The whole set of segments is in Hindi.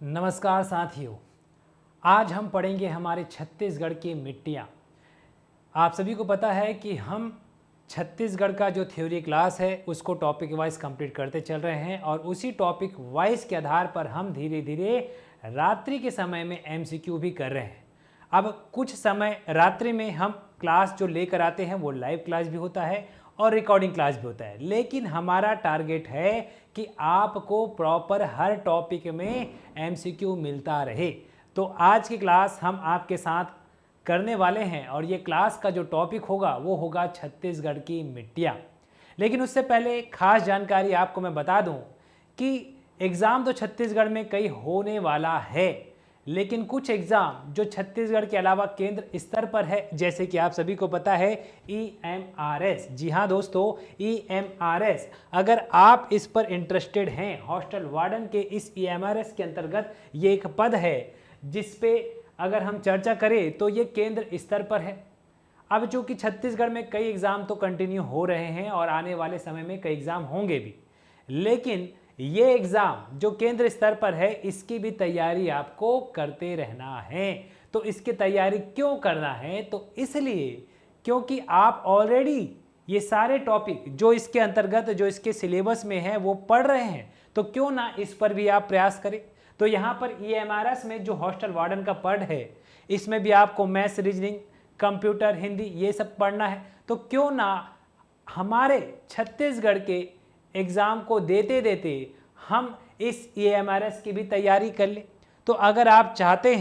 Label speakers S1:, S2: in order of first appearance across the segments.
S1: नमस्कार साथियों, आज हम पढ़ेंगे हमारे छत्तीसगढ़ की मिट्टियाँ। आप सभी को पता है कि हम छत्तीसगढ़ का जो थ्योरी क्लास है उसको टॉपिक वाइज कंप्लीट करते चल रहे हैं और उसी टॉपिक वाइज के आधार पर हम धीरे धीरे रात्रि के समय में एमसीक्यू भी कर रहे हैं। अब कुछ समय रात्रि में हम क्लास जो लेकर आते हैं वो लाइव क्लास भी होता है और रिकॉर्डिंग क्लास भी होता है, लेकिन हमारा टारगेट है कि आपको प्रॉपर हर टॉपिक में एमसीक्यू मिलता रहे। तो आज की क्लास हम आपके साथ करने वाले हैं और ये क्लास का जो टॉपिक होगा वो होगा छत्तीसगढ़ की मिट्टियाँ। लेकिन उससे पहले एक खास जानकारी आपको मैं बता दूं कि एग्ज़ाम तो छत्तीसगढ़ में कई होने वाला है, लेकिन कुछ एग्ज़ाम जो छत्तीसगढ़ के अलावा केंद्र स्तर पर है, जैसे कि आप सभी को पता है EMRS। जी हाँ दोस्तों, EMRS। अगर आप इस पर इंटरेस्टेड हैं, हॉस्टल वार्डन के इस EMRS के अंतर्गत ये एक पद है जिस पे अगर हम चर्चा करें तो ये केंद्र स्तर पर है। अब चूंकि छत्तीसगढ़ में कई एग्ज़ाम तो कंटिन्यू हो रहे हैं और आने वाले समय में कई एग्ज़ाम होंगे भी, लेकिन ये एग्ज़ाम जो केंद्र स्तर पर है इसकी भी तैयारी आपको करते रहना है। तो इसकी तैयारी क्यों करना है? तो इसलिए क्योंकि आप ऑलरेडी ये सारे टॉपिक जो इसके अंतर्गत जो इसके सिलेबस में है वो पढ़ रहे हैं, तो क्यों ना इस पर भी आप प्रयास करें। तो यहाँ पर EMRS में जो हॉस्टल वार्डन का पद है इसमें भी आपको मैथ्स, रीजनिंग, कंप्यूटर, हिंदी ये सब पढ़ना है। तो क्यों ना हमारे छत्तीसगढ़ के एग्ज़ाम को देते देते हम इस EMRS की भी तैयारी कर लें। तो अगर आप चाहते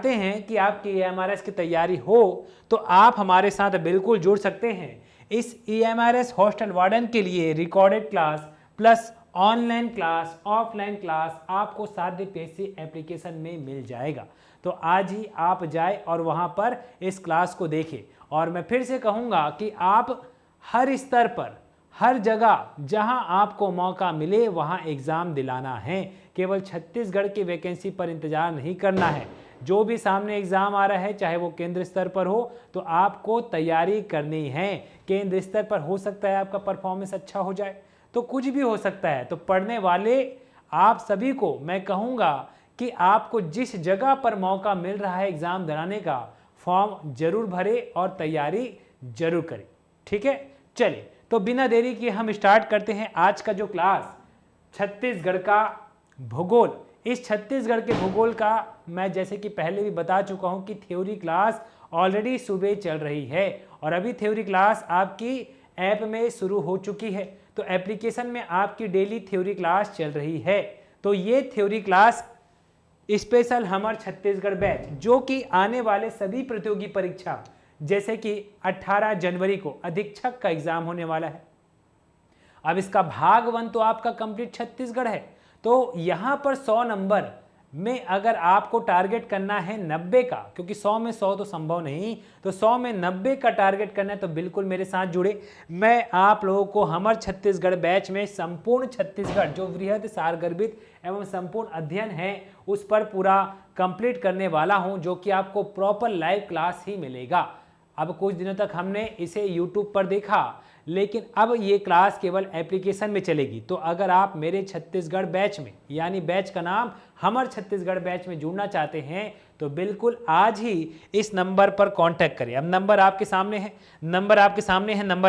S1: हैं कि आपकी EMRS की तैयारी हो तो आप हमारे साथ बिल्कुल जुड़ सकते हैं। इस EMRS हॉस्टल वार्डन के लिए recorded class plus online class, offline class आपको साध्य PSC एप्लीकेशन में मिल जाएगा। तो आज ही आप जाए और वहाँ पर इस क्लास को देखें। और मैं फिर से कहूँगा कि आप हर स्तर पर, हर जगह जहां आपको मौका मिले वहां एग्ज़ाम दिलाना है। केवल छत्तीसगढ़ की वैकेंसी पर इंतज़ार नहीं करना है। जो भी सामने एग्ज़ाम आ रहा है, चाहे वो केंद्र स्तर पर हो, तो आपको तैयारी करनी है। केंद्र स्तर पर हो सकता है आपका परफॉर्मेंस अच्छा हो जाए, तो कुछ भी हो सकता है। तो पढ़ने वाले आप सभी को मैं कहूँगा कि आपको जिस जगह पर मौका मिल रहा है एग्ज़ाम दिलाने का, फॉर्म जरूर भरे और तैयारी जरूर करें। ठीक है, चलिए तो बिना देरी किए हम स्टार्ट करते हैं आज का जो क्लास छत्तीसगढ़ का भूगोल। इस छत्तीसगढ़ के भूगोल का मैं जैसे कि पहले भी बता चुका हूं कि थ्योरी क्लास ऑलरेडी सुबह चल रही है और अभी थ्योरी क्लास आपकी ऐप में शुरू हो चुकी है। तो एप्लीकेशन में आपकी डेली थ्योरी क्लास चल रही है। तो ये थ्योरी क्लास स्पेशल हमर छत्तीसगढ़ बैच, जो कि आने वाले सभी प्रतियोगी परीक्षा जैसे कि 18 जनवरी को अधीक्षक का एग्जाम होने वाला है। अब इसका भाग 1 तो आपका कंप्लीट छत्तीसगढ़ है। तो यहां पर 100 नंबर में अगर आपको टारगेट करना है 90 का, क्योंकि 100 में 100 तो संभव नहीं, तो 100 में 90 का टारगेट करना है, तो बिल्कुल मेरे साथ जुड़े। मैं आप लोगों को हमर छत्तीसगढ़ बैच में संपूर्ण छत्तीसगढ़ जो वृहद सारगर्भित एवं संपूर्ण अध्ययन है उस पर पूरा कंप्लीट करने वाला हूं, जो कि आपको प्रॉपर लाइव क्लास ही मिलेगा। अब कुछ दिनों तक हमने इसे YouTube पर देखा, लेकिन अब ये क्लास केवल एप्लीकेशन में चलेगी। तो अगर आप मेरे छत्तीसगढ़ बैच में, यानी बैच का नाम हमर छत्तीसगढ़ बैच में जुड़ना चाहते हैं, तो बिल्कुल आज ही इस नंबर पर कांटेक्ट करें। अब नंबर आपके सामने है, नंबर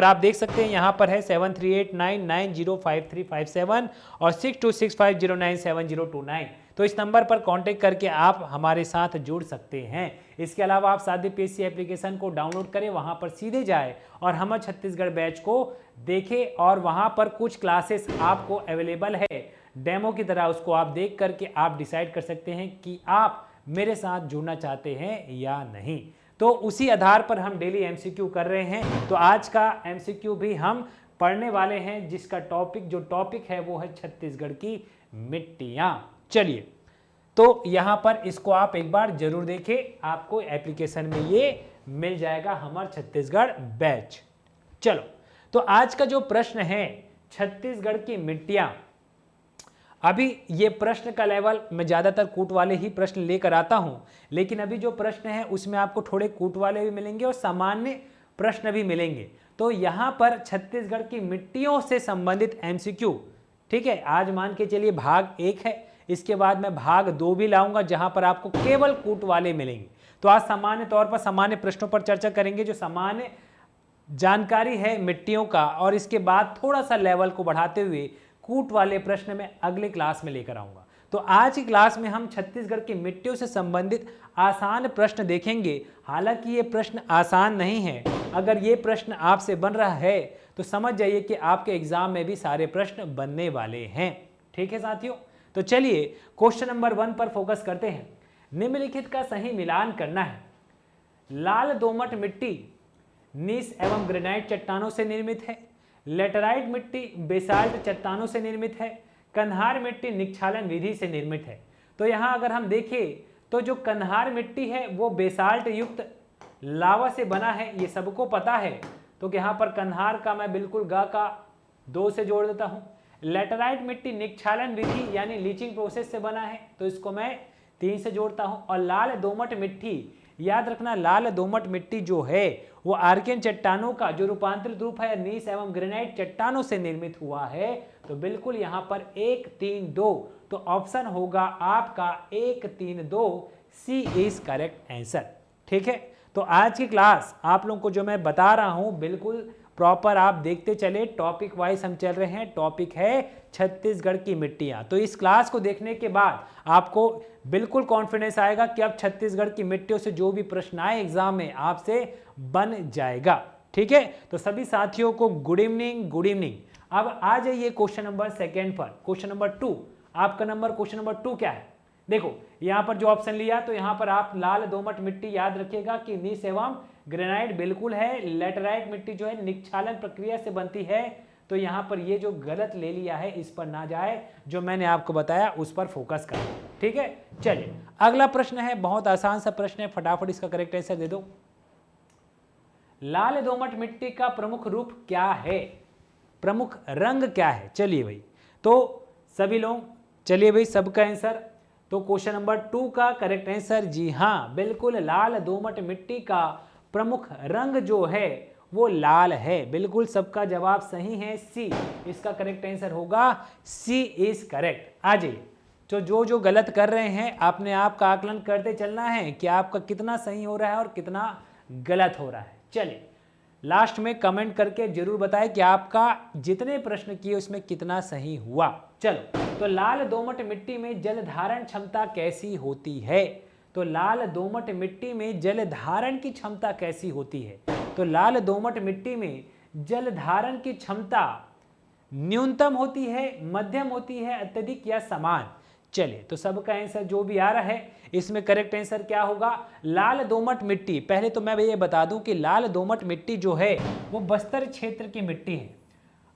S1: आप देख सकते हैं, यहाँ पर है 7389905357 और 6265097029। तो इस नंबर पर कांटेक्ट करके आप हमारे साथ जुड़ सकते हैं। इसके अलावा आप साध्य PSC एप्लीकेशन को डाउनलोड करें, वहां पर सीधे जाए और हमर छत्तीसगढ़ बैच को देखें और वहां पर कुछ क्लासेस आपको अवेलेबल है डेमो की तरह, उसको आप देख करके आप डिसाइड कर सकते हैं कि आप मेरे साथ जुड़ना चाहते हैं या नहीं। तो उसी आधार पर हम डेली MCQ कर रहे हैं। तो आज का MCQ भी हम पढ़ने वाले हैं, जिसका टॉपिक है वो है छत्तीसगढ़ की मिट्टियां। चलिए, तो यहां पर इसको आप एक बार जरूर देखें, आपको एप्लीकेशन में ये मिल जाएगा हमर छत्तीसगढ़ बैच। चलो, तो आज का जो प्रश्न है छत्तीसगढ़ की मिट्टियां, अभी ये प्रश्न का लेवल मैं ज्यादातर कूट वाले ही प्रश्न लेकर आता हूं, लेकिन अभी जो प्रश्न है उसमें आपको थोड़े कूट वाले भी मिलेंगे और सामान्य प्रश्न भी मिलेंगे। तो यहां पर छत्तीसगढ़ की मिट्टियों से संबंधित MCQ, ठीक है, आज मान के चलिए भाग 1 है, इसके बाद मैं भाग 2 भी लाऊंगा जहां पर आपको केवल कूट वाले मिलेंगे। तो आज सामान्य तौर पर सामान्य प्रश्नों पर चर्चा करेंगे, जो सामान्य जानकारी है मिट्टियों का, और इसके बाद थोड़ा सा लेवल को बढ़ाते हुए कूट वाले प्रश्न मैं अगले क्लास में लेकर आऊंगा। तो आज की क्लास में हम छत्तीसगढ़ की मिट्टियों से संबंधित आसान प्रश्न देखेंगे। हालांकि ये प्रश्न आसान नहीं है, अगर ये प्रश्न आपसे बन रहा है तो समझ जाइए कि आपके एग्जाम में भी सारे प्रश्न बनने वाले हैं। ठीक है साथियों, तो चलिए क्वेश्चन नंबर 1 पर फोकस करते हैं। निम्नलिखित का सही मिलान करना है। लाल दोमट मिट्टी नीस एवं ग्रेनाइट चट्टानों से निर्मित है। लेटराइट मिट्टी बेसाल्ट चट्टानों से निर्मित है। कन्हार मिट्टी निक्षालन विधि से निर्मित है। तो यहाँ अगर हम देखें तो जो कन्हार मिट्टी है वो बेसाल्ट युक्त लावा से बना है, ये सबको पता है। तो यहाँ पर कन्हार का मैं बिल्कुल गा का 2 से जोड़ देता हूँ। लेटराइट मिट्टी निक्षालन विधि यानी लीचिंग प्रोसेस से बना है, तो इसको मैं 3 से जोड़ता हूँ। और लाल दोमट मिट्टी, याद रखना लाल दोमट मिट्टी जो है वो आर्कियन चट्टानों का जो रूपांतरित रूप है नीस एवं ग्रेनाइट चट्टानों से निर्मित हुआ है। तो बिल्कुल यहाँ पर 1 3 2, तो ऑप्शन होगा आपका 1 3 2, सी इज करेक्ट आंसर। ठीक है, तो आज की क्लास आप लोगों को जो मैं बता रहा हूं बिल्कुल प्रॉपर आप देखते चले। टॉपिक वाइज हम चल रहे हैं। टॉपिक है छत्तीसगढ़ की मिट्टियां। तो इस क्लास को देखने के बाद आपको बिल्कुल कॉन्फिडेंस आएगा कि अब छत्तीसगढ़ की मिट्टियों से जो भी प्रश्न आए एग्जाम में आपसे बन जाएगा। ठीक है, तो सभी साथियों को गुड इवनिंग, गुड इवनिंग। अब आ जाइए क्वेश्चन नंबर 2 पर। क्वेश्चन नंबर 2, आपका नंबर क्वेश्चन नंबर 2 क्या है? देखो यहां पर जो ऑप्शन लिया, तो यहां पर आप लाल दोमट मिट्टी याद रखिएगा कि नीस एवं ग्रेनाइट बिल्कुल है। लेटराइट मिट्टी जो है निक्षालन प्रक्रिया से बनती है। तो यहां पर ये जो गलत ले लिया है इस पर ना जाए, जो मैंने आपको बताया उस पर फोकस करें। ठीक है, चलिए अगला प्रश्न है, बहुत आसान सा प्रश्न है, फटाफट इसका करेक्ट आंसर दे दो। लाल दोमट मिट्टी का प्रमुख रूप क्या है? प्रमुख रंग क्या है? चलिए भाई, तो सभी लोग चलिए भाई सबका आंसर। तो क्वेश्चन नंबर 2 का करेक्ट आंसर जी हाँ बिल्कुल लाल दोमट मिट्टी का प्रमुख रंग जो है वो लाल है। बिल्कुल सबका जवाब सही है, सी इसका करेक्ट आंसर होगा। सी इज करेक्ट। आ जाइए, तो जो गलत कर रहे हैं अपने आप का आकलन करते चलना है कि आपका कितना सही हो रहा है और कितना गलत हो रहा है। चलिए लास्ट में कमेंट करके जरूर बताएं कि आपका जितने प्रश्न किए उसमें कितना सही हुआ। चलो, तो लाल दोमट मिट्टी में जल धारण क्षमता कैसी होती है? तो लाल दोमट मिट्टी में जल धारण की क्षमता कैसी होती है? तो लाल दोमट मिट्टी में जल धारण की क्षमता न्यूनतम होती है, मध्यम होती है, अत्यधिक या समान? चलिए, तो सबका आंसर जो भी आ रहा है इसमें करेक्ट आंसर क्या होगा? लाल दोमट मिट्टी। पहले तो मैं ये बता दूं कि लाल दोमट मिट्टी जो है वो बस्तर क्षेत्र की मिट्टी है।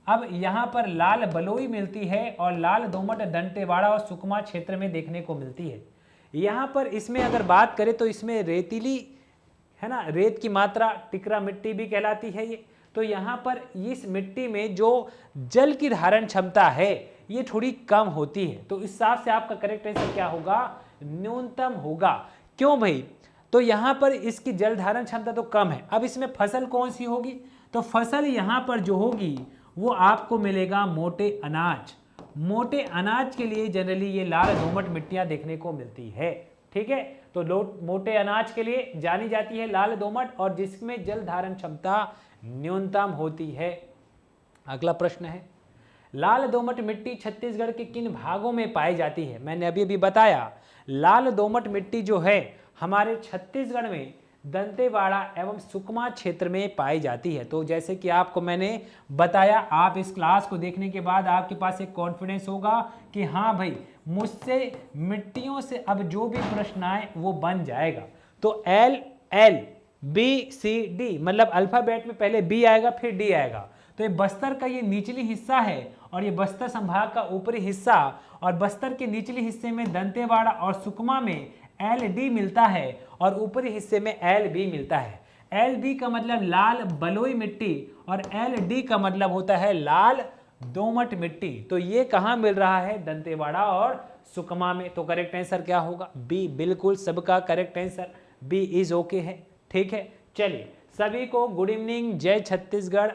S1: अब यहाँ पर लाल बलुई मिलती है और लाल दोमट दंतेवाड़ा और सुकमा क्षेत्र में देखने को मिलती है। यहाँ पर इसमें अगर बात करें तो इसमें रेतीली है ना, रेत की मात्रा टिकरा मिट्टी भी कहलाती है ये। तो यहाँ पर इस मिट्टी में जो जल की धारण क्षमता है ये थोड़ी कम होती है। तो इस हिसाब से आपका करेक्ट आंसर क्या होगा? न्यूनतम होगा। क्यों भाई? तो यहाँ पर इसकी जल धारण क्षमता तो कम है। अब इसमें फसल कौन सी होगी? तो फसल यहाँ पर जो होगी वो आपको मिलेगा मोटे अनाज। मोटे अनाज के लिए जनरली ये लाल दोमट मिट्टियां देखने को मिलती है। ठीक है, तो मोटे अनाज के लिए जानी जाती है लाल दोमट, और जिसमें जल धारण क्षमता न्यूनतम होती है। अगला प्रश्न है, लाल दोमट मिट्टी छत्तीसगढ़ के किन भागों में पाई जाती है? मैंने अभी अभी बताया लाल दोमट मिट्टी जो है हमारे छत्तीसगढ़ में दंतेवाड़ा एवं सुकमा क्षेत्र में पाई जाती है। तो जैसे कि आपको मैंने बताया, आप इस क्लास को देखने के बाद आपके पास एक कॉन्फिडेंस होगा कि हाँ भाई मुझसे मिट्टियों से अब जो भी प्रश्न आए वो बन जाएगा। तो L L B C D, मतलब अल्फाबेट में पहले बी आएगा फिर डी आएगा। तो ये बस्तर का ये निचली हिस्सा है और ये बस्तर संभाग का ऊपरी हिस्सा, और बस्तर के निचले हिस्से में दंतेवाड़ा और सुकमा में एल डी मिलता है और ऊपरी हिस्से में एल बी मिलता है। एल बी का मतलब लाल बलुई मिट्टी और एल डी का मतलब होता है लाल दोमट मिट्टी। तो ये कहाँ मिल रहा है? दंतेवाड़ा और सुकमा में। तो करेक्ट आंसर क्या होगा? बी। बिल्कुल सबका correct answer B is okay है। ठीक है, चलिए सभी को गुड इवनिंग, जय छत्तीसगढ़,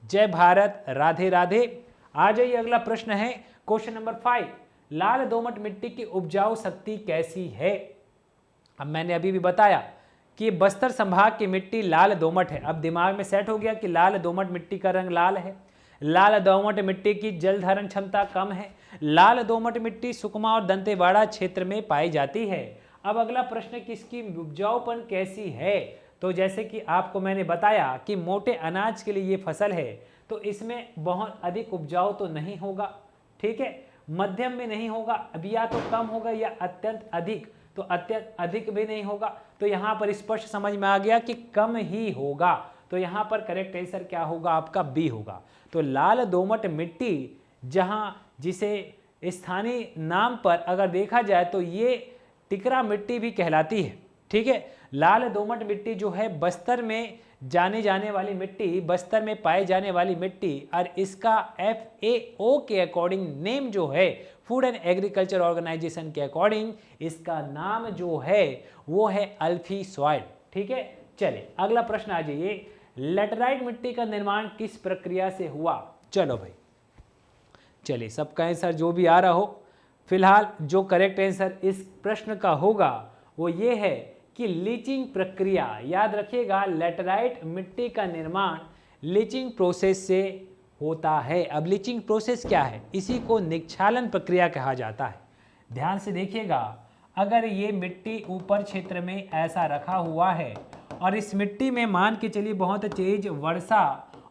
S1: जय भारत, राधे राधे। आ जाइए, अगला प्रश्न है क्वेश्चन नंबर 5। लाल दोमट मिट्टी की उपजाऊ शक्ति कैसी है? अब मैंने अभी भी बताया कि बस्तर संभाग की मिट्टी लाल दोमट है। अब दिमाग में सेट हो गया कि लाल दोमट मिट्टी का रंग लाल है। लाल दोमट मिट्टी की जल धारण क्षमता कम है। लाल दोमट मिट्टी सुकमा और दंतेवाड़ा क्षेत्र में पाई जाती है। अब अगला प्रश्न कि इसकी उपजाऊपन कैसी है? तो जैसे कि आपको मैंने बताया कि मोटे अनाज के लिए ये फसल है, तो इसमें बहुत अधिक उपजाऊ तो नहीं होगा, ठीक है, मध्यम में नहीं होगा, अभी या तो कम होगा या अत्यंत अधिक, तो अत्यंत अधिक भी नहीं होगा। तो यहाँ पर स्पष्ट समझ में आ गया कि कम ही होगा। तो यहाँ पर करेक्ट आंसर क्या होगा? आपका बी होगा। तो लाल दोमट मिट्टी जहाँ जिसे स्थानीय नाम पर अगर देखा जाए तो ये टिकरा मिट्टी भी कहलाती है, ठीक है। लाल दोमट मिट्टी जो है बस्तर में जाने वाली मिट्टी, बस्तर में पाए जाने वाली मिट्टी, और इसका FAO के अकॉर्डिंग नेम जो है, फूड एंड एग्रीकल्चर ऑर्गेनाइजेशन के अकॉर्डिंग इसका नाम जो है वो है अल्फी सॉइल, ठीक है। चलिए अगला प्रश्न आ जाइए, लेटराइट मिट्टी का निर्माण किस प्रक्रिया से हुआ? चलो भाई, चलिए सबका आंसर जो भी आ रहा हो, फिलहाल जो करेक्ट आंसर इस प्रश्न का होगा वो ये है कि लीचिंग प्रक्रिया। याद रखिएगा, लेटराइट मिट्टी का निर्माण लीचिंग प्रोसेस से होता है। अब लीचिंग प्रोसेस क्या है? इसी को निक्षालन प्रक्रिया कहा जाता है। ध्यान से देखिएगा, अगर ये मिट्टी ऊपर क्षेत्र में ऐसा रखा हुआ है और इस मिट्टी में मान के चलिए बहुत तेज वर्षा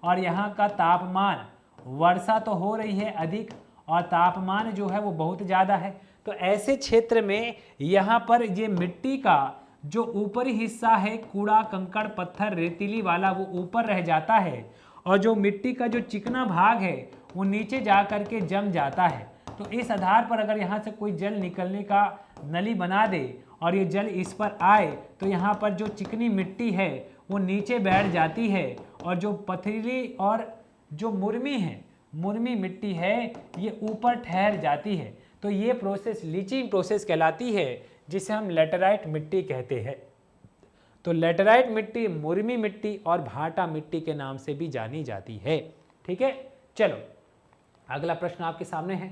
S1: और यहाँ का तापमान, वर्षा तो हो रही है अधिक और तापमान जो है वो बहुत ज़्यादा है, तो ऐसे क्षेत्र में यहाँ पर ये मिट्टी का जो ऊपरी हिस्सा है, कूड़ा कंकड़ पत्थर रेतीली वाला, वो ऊपर रह जाता है और जो मिट्टी का जो चिकना भाग है वो नीचे जा कर के जम जाता है। तो इस आधार पर अगर यहाँ से कोई जल निकलने का नली बना दे और ये जल इस पर आए तो यहाँ पर जो चिकनी मिट्टी है वो नीचे बैठ जाती है और जो पथरीली और जो मुर्मी मिट्टी है ये ऊपर ठहर जाती है। तो ये प्रोसेस लीचिंग प्रोसेस कहलाती है, जिसे हम लेटराइट मिट्टी कहते हैं। तो लेटराइट मिट्टी मुर्मी मिट्टी और भाटा मिट्टी के नाम से भी जानी जाती है, ठीक है। चलो अगला प्रश्न आपके सामने है,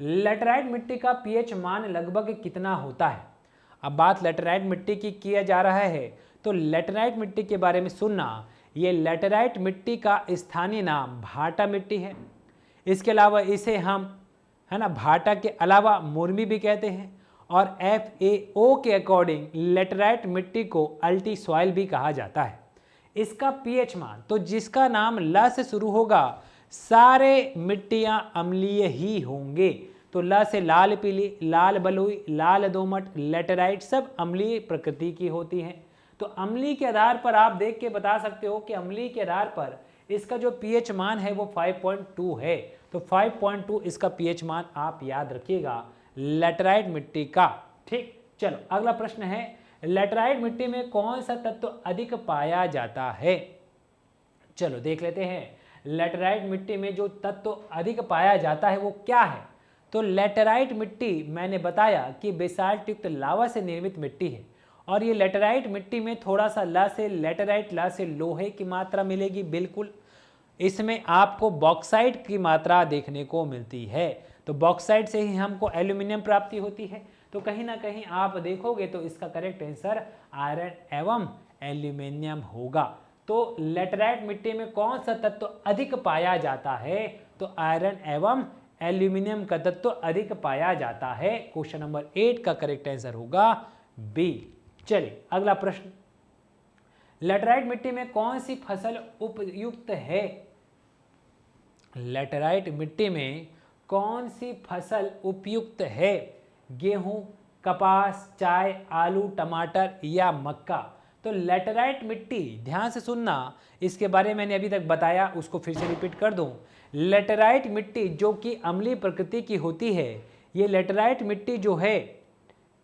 S1: लेटराइट मिट्टी का पीएच मान लगभग कितना होता है? अब बात लेटराइट मिट्टी की किया जा रहा है, तो लेटराइट मिट्टी के बारे में सुनना, ये लेटराइट मिट्टी का स्थानीय नाम भाटा मिट्टी है। इसके अलावा इसे हम, है ना, भाटा के अलावा मुर्मी भी कहते हैं और FAO के अकॉर्डिंग लेटराइट मिट्टी को अल्टी सॉइल भी कहा जाता है। इसका पीएच मान, तो जिसका नाम ल से शुरू होगा सारे मिट्टियां अम्लीय ही होंगे। तो ल से लाल पीली, लाल बलुई, लाल दोमट, लेटराइट सब अम्लीय प्रकृति की होती हैं। तो अम्लीय के आधार पर आप देख के बता सकते हो कि अम्लीय के आधार पर इसका जो पीएच मान है वो 5.2 है। तो 5.2 इसका पीएच मान आप याद रखिएगा लेटराइट मिट्टी का, ठीक। चलो अगला प्रश्न है, लेटराइट मिट्टी में कौन सा तत्व अधिक पाया जाता है? चलो देख लेते हैं, लेटराइट मिट्टी में जो तत्व अधिक पाया जाता है वो क्या है? तो लेटराइट मिट्टी मैंने बताया कि बेसाल्ट युक्त लावा से निर्मित मिट्टी है और ये लेटराइट मिट्टी में थोड़ा सा लेटराइट ला से लोहे की मात्रा मिलेगी, बिल्कुल। इसमें आपको बॉक्साइट की मात्रा देखने को मिलती है, तो बॉक्साइट से ही हमको एल्यूमिनियम प्राप्ति होती है। तो कहीं ना कहीं आप देखोगे तो इसका करेक्ट आंसर आयरन एवं एल्यूमिनियम होगा। तो लेटराइट मिट्टी में कौन सा तत्व अधिक पाया जाता है? तो आयरन एवं एल्यूमिनियम का तत्व अधिक पाया जाता है। क्वेश्चन नंबर 8 का करेक्ट आंसर होगा बी। चलिए अगला प्रश्न, लेटराइट मिट्टी में कौन सी फसल उपयुक्त है? लेटराइट मिट्टी में कौन सी फसल उपयुक्त है? गेहूं, कपास, चाय, आलू, टमाटर या मक्का? तो लेटराइट मिट्टी, ध्यान से सुनना, इसके बारे में मैंने अभी तक बताया, उसको फिर से रिपीट कर दूं। लेटराइट मिट्टी जो कि अम्लीय प्रकृति की होती है, ये लेटराइट मिट्टी जो है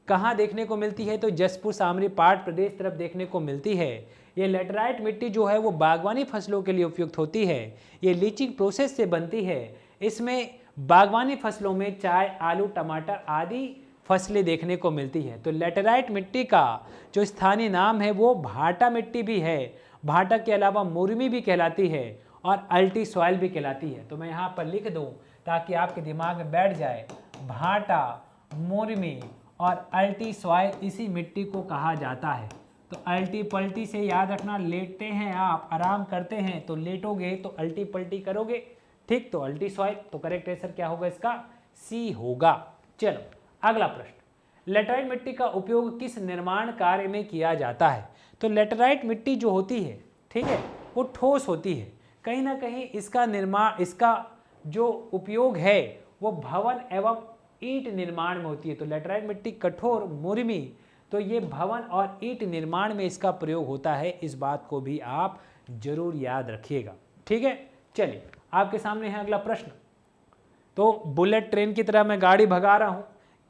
S1: कहाँ देखने को मिलती है? तो जसपुर सामरी पाट प्रदेश तरफ देखने को मिलती है। ये लेटराइट मिट्टी जो है वो बागवानी फसलों के लिए उपयुक्त होती है। ये लीचिंग प्रोसेस से बनती है। इसमें बागवानी फसलों में चाय, आलू, टमाटर आदि फसलें देखने को मिलती है। तो लेटराइट मिट्टी का जो स्थानीय नाम है वो भाटा मिट्टी भी है। भाटा के अलावा मुर्मी भी कहलाती है और अल्टी सॉइल भी कहलाती है। तो मैं यहाँ पर लिख दूँ ताकि आपके दिमाग में बैठ जाए, भाटा, मुरमी और अल्टी सॉइल इसी मिट्टी को कहा जाता है। तो अल्टी पल्टी से याद रखना, लेटते हैं आप, आराम करते हैं तो लेटोगे तो अल्टी पल्टी करोगे, ठीक। तो अल्टी सॉइल, तो करेक्ट आंसर क्या होगा इसका? सी होगा। चलो अगला प्रश्न, लेटराइट मिट्टी का उपयोग किस निर्माण कार्य में किया जाता है? तो लेटराइट मिट्टी जो होती है, ठीक है, वो ठोस होती है, कहीं ना कहीं इसका निर्माण, इसका जो उपयोग है वो भवन एवं ईंट निर्माण में होती है। तो लेटराइट मिट्टी कठोर, मुरमी, तो ये भवन और ईंट निर्माण में इसका प्रयोग होता है। इस बात को भी आप जरूर याद रखिएगा, ठीक है। चलिए आपके सामने है अगला प्रश्न। तो बुलेट ट्रेन की तरह मैं गाड़ी भगा रहा हूं,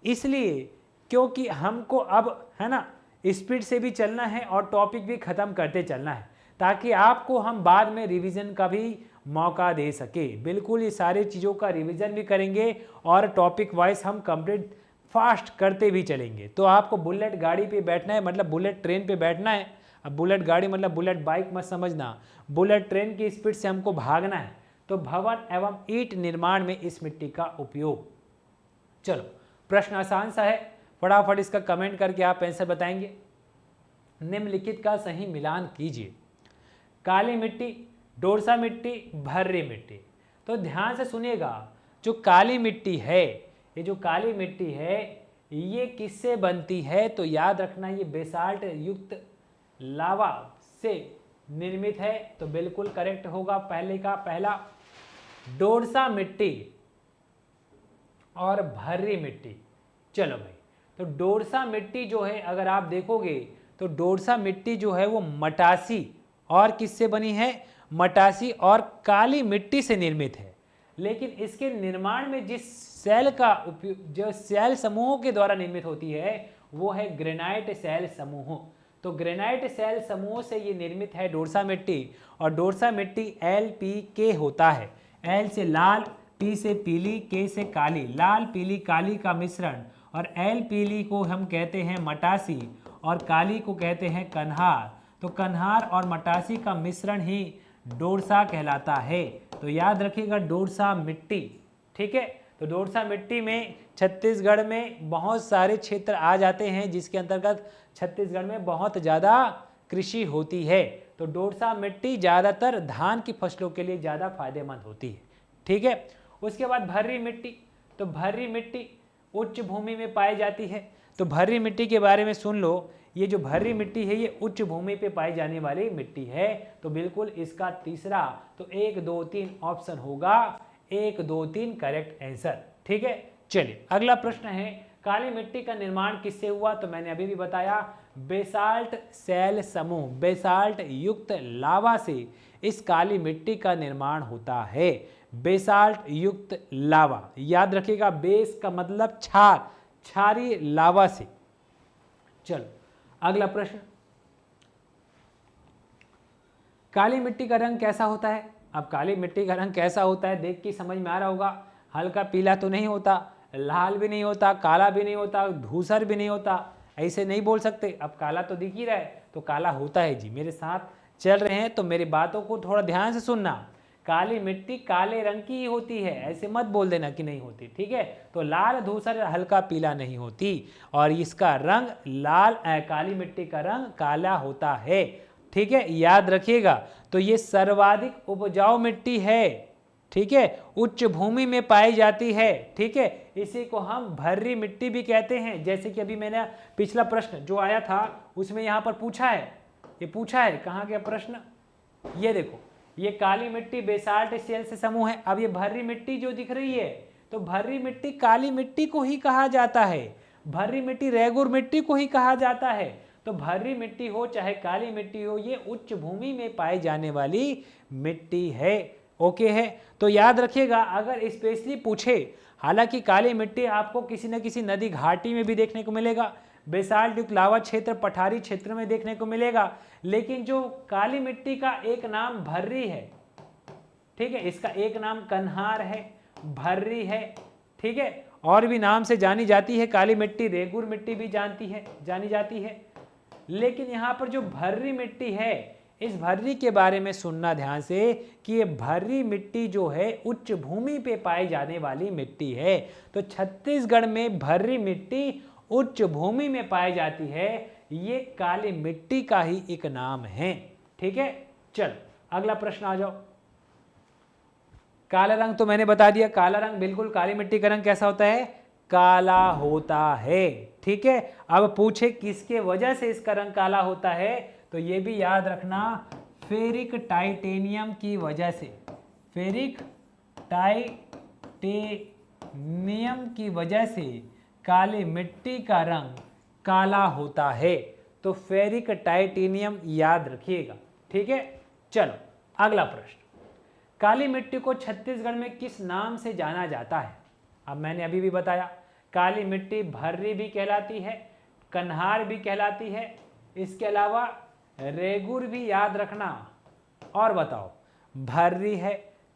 S1: इसलिए क्योंकि हमको अब है ना स्पीड से भी चलना है और टॉपिक भी खत्म करते चलना है, ताकि आपको हम बाद में रिवीजन का भी मौका दे सके। बिल्कुल ये सारी चीज़ों का रिवीजन भी करेंगे और टॉपिक वाइज हम कंप्लीट फास्ट करते भी चलेंगे। तो आपको बुलेट गाड़ी पे बैठना है, मतलब बुलेट ट्रेन पे बैठना है। अब बुलेट गाड़ी मतलब बुलेट बाइक मत समझना, बुलेट ट्रेन की स्पीड से हमको भागना है। तो भवन एवं ईंट निर्माण में इस मिट्टी का उपयोग। चलो प्रश्न आसान सा है, फटाफट इसका कमेंट करके आप आंसर बताएंगे। निम्नलिखित का सही मिलान कीजिए। काली मिट्टी, डोरसा मिट्टी, भर्री मिट्टी। तो ध्यान से सुनिएगा, जो काली मिट्टी है, ये जो काली मिट्टी है ये किससे बनती है? तो याद रखना ये बेसाल्ट युक्त लावा से निर्मित है। तो बिल्कुल करेक्ट होगा पहले का पहला, डोरसा मिट्टी और भर्री मिट्टी। चलो भाई, तो डोरसा मिट्टी जो है अगर आप देखोगे तो डोरसा मिट्टी जो है वो मटासी और किससे बनी है? मटासी और काली मिट्टी से निर्मित है। लेकिन इसके निर्माण में जिस सेल का उपयोग, जो सेल समूहों के द्वारा निर्मित होती है वो है ग्रेनाइट सेल समूह। तो ग्रेनाइट सेल समूहों से ये निर्मित है डोरसा मिट्टी। और डोरसा मिट्टी LPK होता है, L से लाल, P से पीली, K से काली, लाल पीली काली का मिश्रण। और L पीली को हम कहते हैं मटासी और काली को कहते हैं कन्हार। तो कन्हार और मटासी का मिश्रण ही डोरसा कहलाता है। तो याद रखिएगा डोरसा मिट्टी, ठीक है। तो डोरसा मिट्टी में छत्तीसगढ़ में बहुत सारे क्षेत्र आ जाते हैं, जिसके अंतर्गत छत्तीसगढ़ में बहुत ज़्यादा कृषि होती है। तो डोरसा मिट्टी ज़्यादातर धान की फसलों के लिए ज़्यादा फायदेमंद होती है, ठीक है। उसके बाद भर्री मिट्टी, तो भर्री मिट्टी उच्च भूमि में पाई जाती है। तो भर्री मिट्टी के बारे में सुन लो, ये जो भर्री मिट्टी है ये उच्च भूमि पे पाई जाने वाली मिट्टी है। तो बिल्कुल इसका तीसरा, तो 1, 2, 3 ऑप्शन होगा, 1, 2, 3 करेक्ट आंसर, ठीक है। चलिए अगला प्रश्न है, काली मिट्टी का निर्माण किससे हुआ? तो मैंने अभी भी बताया, बेसाल्ट सेल समूह, बेसाल्ट युक्त लावा से इस काली मिट्टी का निर्माण होता है। बेसाल्ट युक्त लावा, याद रखिएगा बेस का मतलब क्षार, क्षारीय लावा से। चलो अगला प्रश्न, काली मिट्टी का रंग कैसा होता है? अब काली मिट्टी का रंग कैसा होता है देख के समझ में आ रहा होगा, हल्का पीला तो नहीं होता, लाल भी नहीं होता, काला भी नहीं होता, धूसर भी नहीं होता, ऐसे नहीं बोल सकते। अब काला तो दिख ही रहा है, तो काला होता है जी। मेरे साथ चल रहे हैं तो मेरी बातों को थोड़ा ध्यान से सुनना। काली मिट्टी काले रंग की ही होती है, ऐसे मत बोल देना कि नहीं होती, ठीक है। तो लाल, धूसर, हल्का पीला नहीं होती, और इसका रंग लाल, काली मिट्टी का रंग काला होता है, ठीक है, याद रखिएगा। तो ये सर्वाधिक उपजाऊ मिट्टी है, ठीक है, उच्च भूमि में पाई जाती है, ठीक है। इसी को हम भर्री मिट्टी भी कहते हैं। जैसे कि अभी मैंने पिछला प्रश्न जो आया था उसमें यहाँ पर पूछा है, ये पूछा है, कहाँ गया प्रश्न, ये देखो, ये काली मिट्टी बेसाल्ट सेल से समूह है। अब ये भर्री मिट्टी जो दिख रही है, तो भर्री मिट्टी काली मिट्टी को ही कहा जाता है, भर्री मिट्टी रेगुर मिट्टी को ही कहा जाता है। तो भर्री मिट्टी हो चाहे काली मिट्टी हो, ये उच्च भूमि में पाई जाने वाली मिट्टी है, ओके है। तो याद रखिएगा, अगर स्पेशली पूछे, हालांकि काली मिट्टी आपको किसी न किसी नदी घाटी में भी देखने को मिलेगा, बेसाल्ट युक्त लावा क्षेत्र, पठारी क्षेत्र में देखने को मिलेगा, लेकिन जो काली मिट्टी का एक नाम भर्री है, ठीक है, इसका एक नाम कन्हार है, भर्री है, ठीक है, और भी नाम से जानी जाती है। काली मिट्टी रेगुर मिट्टी भी जानी जाती है। लेकिन यहाँ पर जो भर्री मिट्टी है इस भर्री के बारे में सुनना ध्यान से कि ये भर्री मिट्टी जो है उच्च भूमि पे पाई जाने वाली मिट्टी है। तो छत्तीसगढ़ में भर्री मिट्टी उच्च भूमि में पाई जाती है, ये काली मिट्टी का ही एक नाम है। ठीक है, चल अगला प्रश्न आ जाओ। काला रंग तो मैंने बता दिया, काला रंग बिल्कुल काली मिट्टी का रंग कैसा होता है, काला होता है। ठीक है, अब पूछे किसके वजह से इसका रंग काला होता है, तो ये भी याद रखना, फेरिक टाइटेनियम की वजह से, फेरिक टाइटेनियम की वजह से काली मिट्टी का रंग काला होता है। तो फेरिक टाइटेनियम याद रखिएगा। ठीक है, चलो अगला प्रश्न। काली मिट्टी को छत्तीसगढ़ में किस नाम से जाना जाता है? अब मैंने अभी भी बताया, काली मिट्टी भर्री भी कहलाती है, कन्हार भी कहलाती है, इसके अलावा रेगुर भी याद रखना। और बताओ, भर्री है,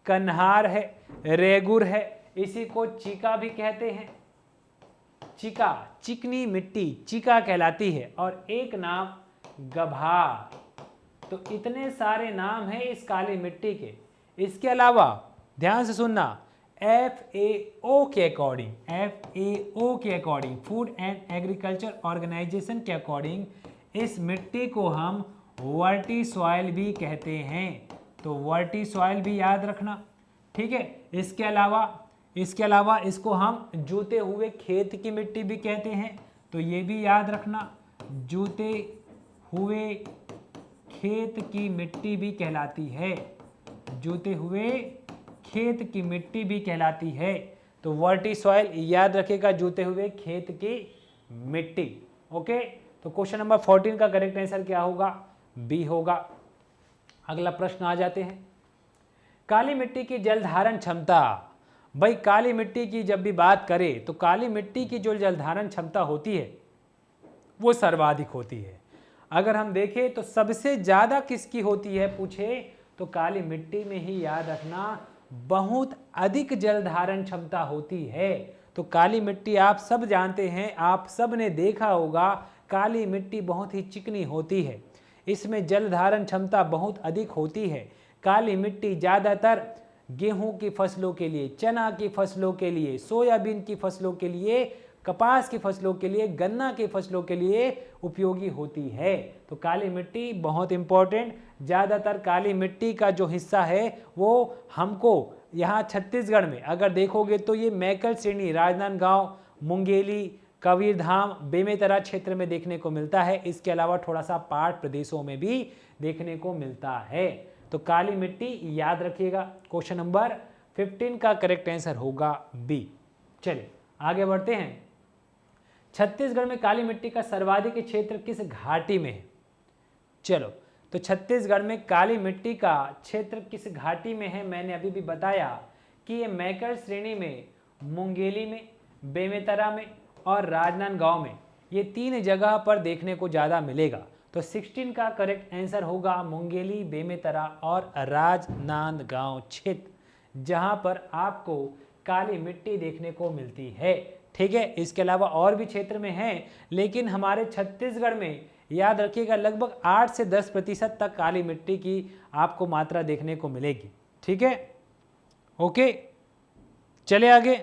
S1: कन्हार है, रेगुर है, इसी को चिका भी कहते हैं। चिका, चिकनी मिट्टी चिका कहलाती है, और एक नाम गभार। तो इतने सारे नाम हैं इस काली मिट्टी के। इसके अलावा ध्यान से सुनना, FAO के अकॉर्डिंग, FAO के according, food and agriculture organisation के अकॉर्डिंग, इस मिट्टी को हम वर्टी सॉइल भी कहते हैं। तो वर्टी सॉइल भी याद रखना। ठीक है, इसके अलावा इसको हम जूते हुए खेत की मिट्टी भी कहते हैं, तो ये भी याद रखना, जूते हुए खेत की मिट्टी भी कहलाती है, जूते हुए खेत की मिट्टी भी कहलाती है। तो वर्टी सॉइल याद रखेगा, जूते हुए खेत की मिट्टी। ओके, तो क्वेश्चन नंबर 14 का करेक्ट आंसर क्या होगा, बी होगा। अगला प्रश्न आ जाते हैं, काली मिट्टी की जल धारण क्षमता। भाई काली मिट्टी की जब भी बात करें तो काली मिट्टी की जो जल धारण क्षमता होती है वो सर्वाधिक होती है। अगर हम देखें तो सबसे ज्यादा किसकी होती है पूछे तो काली मिट्टी में ही याद रखना बहुत अधिक जल धारण क्षमता होती है। तो काली मिट्टी आप सब जानते हैं, आप सब ने देखा होगा, काली मिट्टी बहुत ही चिकनी होती है, इसमें जल धारण क्षमता बहुत अधिक होती है। काली मिट्टी ज़्यादातर गेहूं की फसलों के लिए, चना की फसलों के लिए, सोयाबीन की फसलों के लिए, कपास की फसलों के लिए, गन्ना की फसलों के लिए उपयोगी होती है। तो काली मिट्टी बहुत इंपॉर्टेंट। ज़्यादातर काली मिट्टी का जो हिस्सा है वो हमको यहाँ छत्तीसगढ़ में अगर देखोगे तो ये मैकल श्रेणी, राजनांदगांव, मुंगेली, कबीरधाम, बेमेतरा क्षेत्र में देखने को मिलता है। इसके अलावा थोड़ा सा पहाड़ प्रदेशों में भी देखने को मिलता है। तो काली मिट्टी याद रखिएगा। क्वेश्चन नंबर 15 का करेक्ट आंसर होगा बी। चलिए आगे बढ़ते हैं। छत्तीसगढ़ में काली मिट्टी का सर्वाधिक क्षेत्र किस घाटी में है? चलो, तो छत्तीसगढ़ में काली मिट्टी का क्षेत्र किस घाटी में है? मैंने अभी भी बताया कि ये मैकल श्रेणी में, मुंगेली में, बेमेतरा में और राजनांदगांव में, ये 3 जगह पर देखने को ज़्यादा मिलेगा। तो 16 का करेक्ट आंसर होगा मुंगेली, बेमेतरा और राजनांदगांव क्षेत्र, जहां पर आपको काली मिट्टी देखने को मिलती है। ठीक है, इसके अलावा और भी क्षेत्र में हैं, लेकिन हमारे छत्तीसगढ़ में याद रखिएगा लगभग 8 से 10% तक काली मिट्टी की आपको मात्रा देखने को मिलेगी। ठीक है, ओके, चले आगे।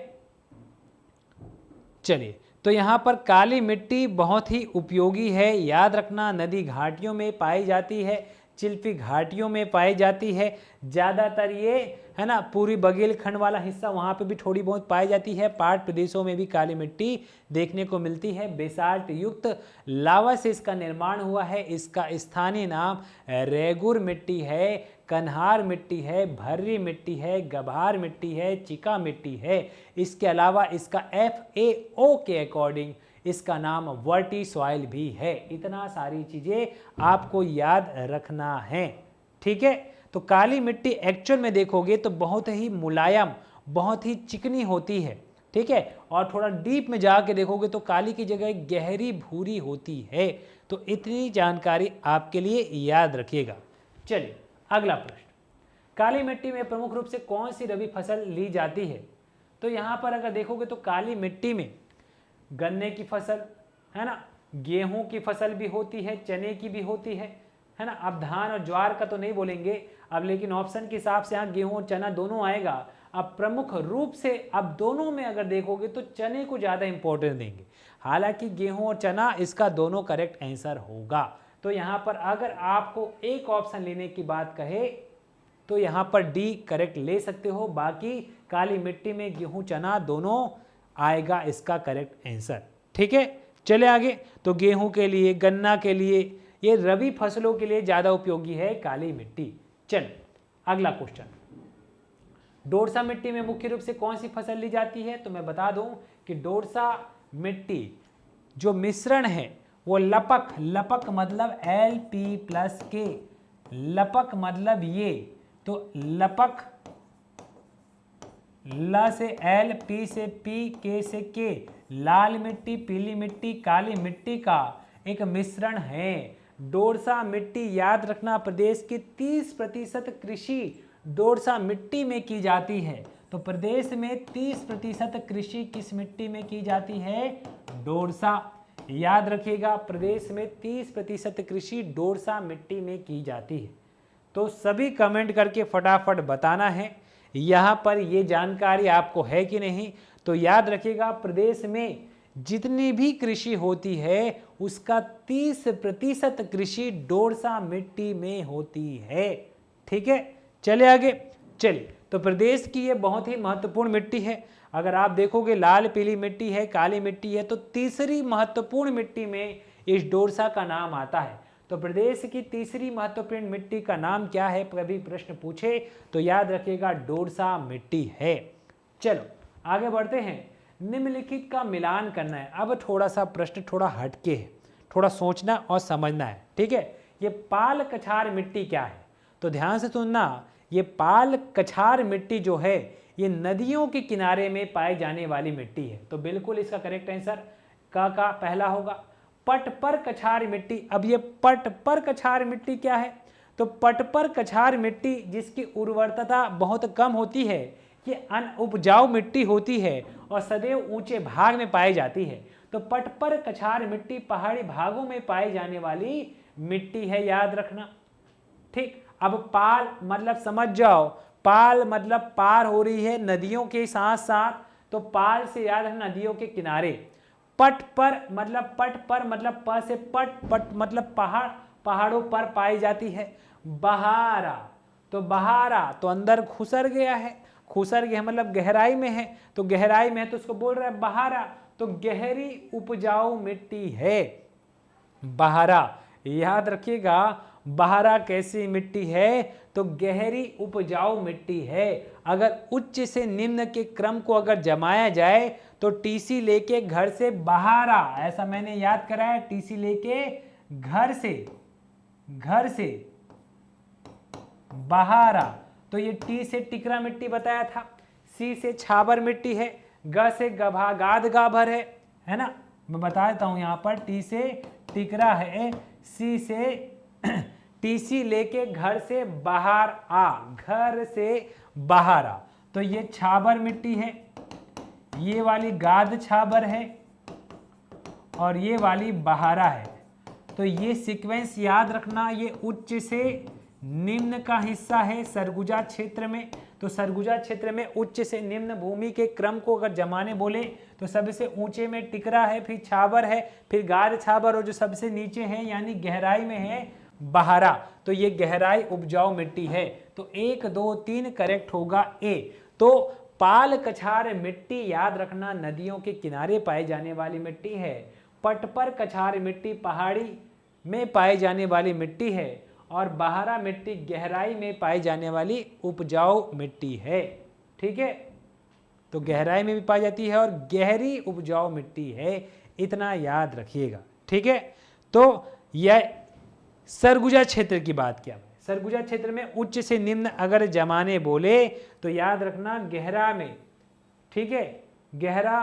S1: चलिए, तो यहाँ पर काली मिट्टी बहुत ही उपयोगी है, याद रखना। नदी घाटियों में पाई जाती है, चिल्फी घाटियों में पाई जाती है, ज़्यादातर ये है ना पूरी बघेलखंड वाला हिस्सा वहाँ पे भी थोड़ी बहुत पाई जाती है। पहाड़ प्रदेशों में भी काली मिट्टी देखने को मिलती है। बेसाल्ट युक्त लावा से इसका निर्माण हुआ है। इसका स्थानीय नाम रेगुर मिट्टी है, कन्हार मिट्टी है, भर्री मिट्टी है, गभार मिट्टी है, चिका मिट्टी है। इसके अलावा इसका FAO के अकॉर्डिंग इसका नाम वर्टी सॉइल भी है। इतना सारी चीज़ें आपको याद रखना है। ठीक है, तो काली मिट्टी एक्चुअल में देखोगे तो बहुत ही मुलायम, बहुत ही चिकनी होती है। ठीक है, और थोड़ा डीप में जाके देखोगे तो काली की जगह गहरी भूरी होती है। तो इतनी जानकारी आपके लिए याद रखिएगा। चलिए अगला प्रश्न, काली मिट्टी में प्रमुख रूप से कौन सी रबी फसल ली जाती है? तो यहाँ पर अगर देखोगे तो काली मिट्टी में गन्ने की फसल है ना, गेहूं की फसल भी होती है, चने की भी होती है है ना। अब धान और ज्वार का तो नहीं बोलेंगे अब, लेकिन ऑप्शन के हिसाब से यहाँ गेहूं और चना दोनों आएगा। अब प्रमुख रूप से अब दोनों में अगर देखोगे तो चने को ज़्यादा इंपॉर्टेंस देंगे, हालांकि गेहूं और चना इसका दोनों करेक्ट आंसर होगा। तो यहाँ पर अगर आपको एक ऑप्शन लेने की बात कहे तो यहाँ पर डी करेक्ट ले सकते हो, बाकी काली मिट्टी में गेहूं चना दोनों आएगा इसका करेक्ट आंसर। ठीक है, चले आगे। तो गेहूं के लिए, गन्ना के लिए, ये रबी फसलों के लिए ज़्यादा उपयोगी है काली मिट्टी। चल अगला क्वेश्चन, डोरसा मिट्टी में मुख्य रूप से कौन सी फसल ली जाती है? तो मैं बता दूं कि डोरसा मिट्टी जो मिश्रण है वो लपक, लपक मतलब Lp+K, लपक मतलब ये, तो लपक ल से L, P से P, K से K, लाल मिट्टी, पीली मिट्टी, काली मिट्टी का एक मिश्रण है। डोरसा मिट्टी याद रखना प्रदेश की 30% कृषि डोरसा मिट्टी में की जाती है। तो प्रदेश में 30% कृषि किस मिट्टी में की जाती है? डोरसा। याद रखिएगा प्रदेश में 30% कृषि डोरसा मिट्टी में की जाती है। तो सभी कमेंट करके फटाफट बताना है यहाँ पर ये जानकारी आपको है कि नहीं। तो याद रखिएगा प्रदेश में जितनी भी कृषि होती है उसका 30% कृषि डोरसा मिट्टी में होती है। ठीक है, चले आगे। चलिए, तो प्रदेश की ये बहुत ही महत्वपूर्ण मिट्टी है। अगर आप देखोगे लाल पीली मिट्टी है, काली मिट्टी है, तो तीसरी महत्वपूर्ण मिट्टी में इस डोरसा का नाम आता है। तो प्रदेश की तीसरी महत्वपूर्ण मिट्टी का नाम क्या है? कभी प्रश्न पूछे तो याद रखिएगा डोरसा मिट्टी है। चलो आगे बढ़ते हैं। निम्नलिखित का मिलान करना है। अब थोड़ा सा प्रश्न थोड़ा हटके है, थोड़ा सोचना और समझना है। ठीक है, ये पाल कछार मिट्टी क्या है? तो ध्यान से सुनना, ये पाल कछार मिट्टी जो है ये नदियों के किनारे में पाई जाने वाली मिट्टी है। तो बिल्कुल इसका करेक्ट आंसर का पहला होगा। पटपर कछार मिट्टी, अब ये पटपर कछार मिट्टी क्या है? तो पटपर कछार मिट्टी जिसकी उर्वरता बहुत कम होती है, ये अनउपजाऊ मिट्टी होती है और सदैव ऊंचे भाग में पाई जाती है। तो पटपर कछार मिट्टी पहाड़ी भागों में पाई जाने वाली मिट्टी है, याद रखना। ठीक, अब पाल मतलब समझ जाओ, पाल मतलब पार हो रही है नदियों के साथ साथ, तो पाल से याद रखना नदियों के किनारे। पट पर मतलब प से पट मतलब पहाड़, पहाड़ों पर पाई जाती है। बहारा, तो बहारा तो अंदर खुसर गया है, खुसर गया मतलब गहराई में है, तो गहराई में है तो उसको बोल रहा है बहारा, तो गहरी उपजाऊ मिट्टी है बहारा। याद रखिएगा बहारा कैसी मिट्टी है? तो गहरी उपजाऊ मिट्टी है। अगर उच्च से निम्न के क्रम को अगर जमाया जाए तो टीसी लेके घर से बहारा, ऐसा मैंने याद कराया, टीसी लेके घर से बहारा। तो ये टी से टिकरा मिट्टी बताया था, सी से छाबर मिट्टी है, ग से गभा गाद गाभर है ना। मैं बता देता हूं, यहाँ पर टी से टिकरा है, सी से टीसी लेके घर से बाहर आ, घर से बाहर आ, तो ये छाबर मिट्टी है, ये वाली गाद छाबर है और ये वाली बहारा है। तो ये सीक्वेंस याद रखना, ये उच्च से निम्न का हिस्सा है सरगुजा क्षेत्र में। तो सरगुजा क्षेत्र में उच्च से निम्न भूमि के क्रम को अगर जमाने बोले तो सबसे ऊंचे में टिकरा है, फिर छाबर है, फिर गाद छाबर, और जो सबसे नीचे है यानी गहराई में है बहारा। तो ये गहराई उपजाऊ मिट्टी है। तो 1 2 3 करेक्ट होगा ए। तो पाल कछार मिट्टी याद रखना नदियों के किनारे पाई जाने वाली मिट्टी है। पटपर कछार मिट्टी पहाड़ी में पाई जाने वाली मिट्टी है और बहारा मिट्टी गहराई में पाई जाने वाली उपजाऊ मिट्टी है। ठीक है, तो गहराई में भी पाई जाती है और गहरी उपजाऊ मिट्टी है, इतना याद रखिएगा। ठीक है, तो यह सरगुजा क्षेत्र की बात किया। सरगुजा क्षेत्र में उच्च से निम्न अगर जमाने बोले तो याद रखना गहरा में। ठीक है, गहरा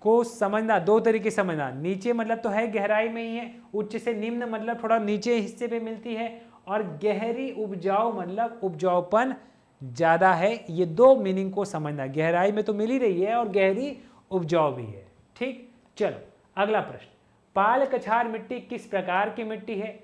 S1: को समझना दो तरीके समझना, नीचे मतलब तो है गहराई में ही है, उच्च से निम्न मतलब थोड़ा नीचे हिस्से पे मिलती है, और गहरी उपजाऊ मतलब उपजाऊपन ज़्यादा है। ये दो मीनिंग को समझना, गहराई में तो मिल ही रही है और गहरी उपजाऊ भी है। ठीक, चलो अगला प्रश्न, पाल कछार मिट्टी किस प्रकार की मिट्टी है?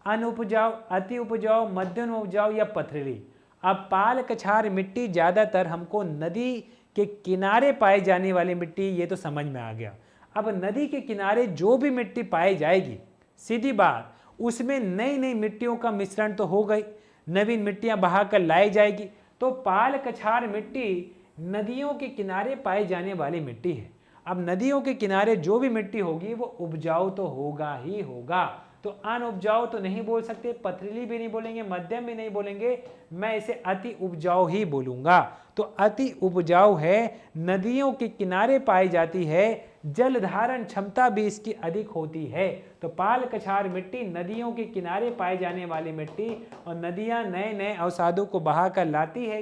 S1: अनुपजाऊ, अति उपजाऊ, मध्यम उपजाऊ या पथरीली। अब पाल कछार मिट्टी ज़्यादातर हमको नदी के किनारे पाए जाने वाली मिट्टी, ये तो समझ में आ गया। अब नदी के किनारे जो भी मिट्टी पाई जाएगी, सीधी बात, उसमें नई नई मिट्टियों का मिश्रण तो हो गई, नवीन मिट्टियां बहाकर लाई जाएगी। तो पाल कछार मिट्टी नदियों के किनारे पाई जाने वाली मिट्टी है। अब नदियों के किनारे जो भी मिट्टी होगी वो उपजाऊ तो होगा ही होगा। तो अनउपजाऊ तो नहीं बोल सकते, पथरीली भी नहीं बोलेंगे, मध्यम भी नहीं बोलेंगे, मैं इसे अति उपजाऊ ही बोलूंगा। तो अति उपजाऊ है, नदियों के किनारे पाई जाती है, जल धारण क्षमता भी इसकी अधिक होती है। तो पाल कछार मिट्टी नदियों के किनारे पाए जाने वाली मिट्टी, और नदियां नए नए अवसादों को बहाकर लाती है,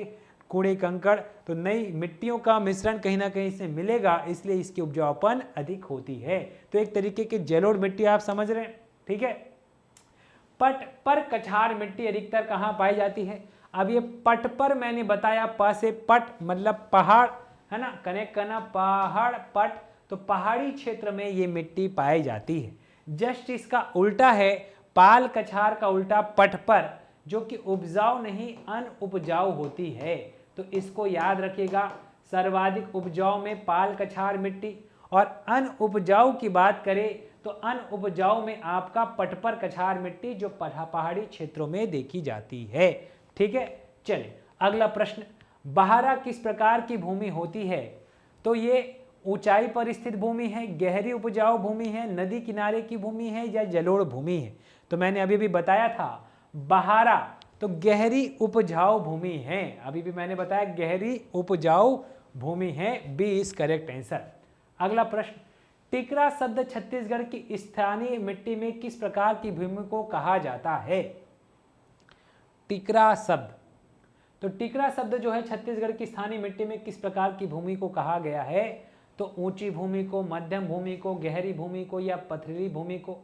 S1: कूड़े कंकड़, तो नई मिट्टियों का मिश्रण कहीं ना कहीं से मिलेगा, इसलिए इसकी उपजाऊपन अधिक होती है। तो एक तरीके की जलोढ़ मिट्टी आप समझ रहे हैं, ठीक है। पट पर कछार मिट्टी अधिकतर कहाँ पाई जाती है? अब ये पट पर मैंने बताया, प से पट मतलब पहाड़, है ना, कनेक्ट करना, पहाड़ पट, तो पहाड़ी क्षेत्र में ये मिट्टी पाई जाती है। जस्ट इसका उल्टा है, पाल कछार का उल्टा पट पर, जो कि उपजाऊ नहीं अनउपजाऊ होती है। तो इसको याद रखिएगा, सर्वाधिक उपजाऊ में पाल कछार मिट्टी, और अनउपजाऊ की बात करें तो अनउपजाऊ में आपका पटपर कछार मिट्टी, जो पहाड़ी क्षेत्रों में देखी जाती है, ठीक है। चलिए अगला प्रश्न, बहारा किस प्रकार की भूमि होती है? तो ये ऊंचाई पर स्थित भूमि है, गहरी उपजाऊ भूमि है, नदी किनारे की भूमि है, या जलोढ़ भूमि है? तो मैंने अभी भी बताया था, बहारा तो गहरी उपजाऊ भूमि है, अभी भी मैंने बताया गहरी उपजाऊ भूमि है, बी इज करेक्ट आंसर। अगला प्रश्न, टिकरा शब्द छत्तीसगढ़ की स्थानीय मिट्टी में किस प्रकार की भूमि को कहा जाता है? टिकरा शब्द, तो टिकरा शब्द जो है छत्तीसगढ़ की स्थानीय मिट्टी में किस प्रकार की भूमि को कहा गया है? तो ऊंची भूमि को, मध्यम भूमि को, गहरी भूमि को, या पथरीली भूमि को?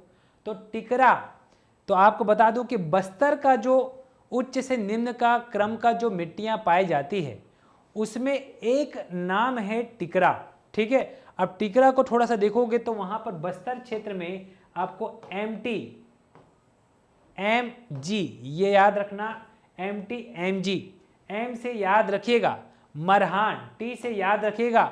S1: तो टिकरा, तो आपको बता दूं कि बस्तर का जो उच्च से निम्न का क्रम का जो मिट्टियां पाई जाती है, उसमें एक नाम है टिकरा, ठीक है। अब टिकरा को थोड़ा सा देखोगे तो वहां पर बस्तर क्षेत्र में आपको MT MG, ये याद रखना, MT MG, M से याद रखिएगा मरहान, T से याद रखिएगा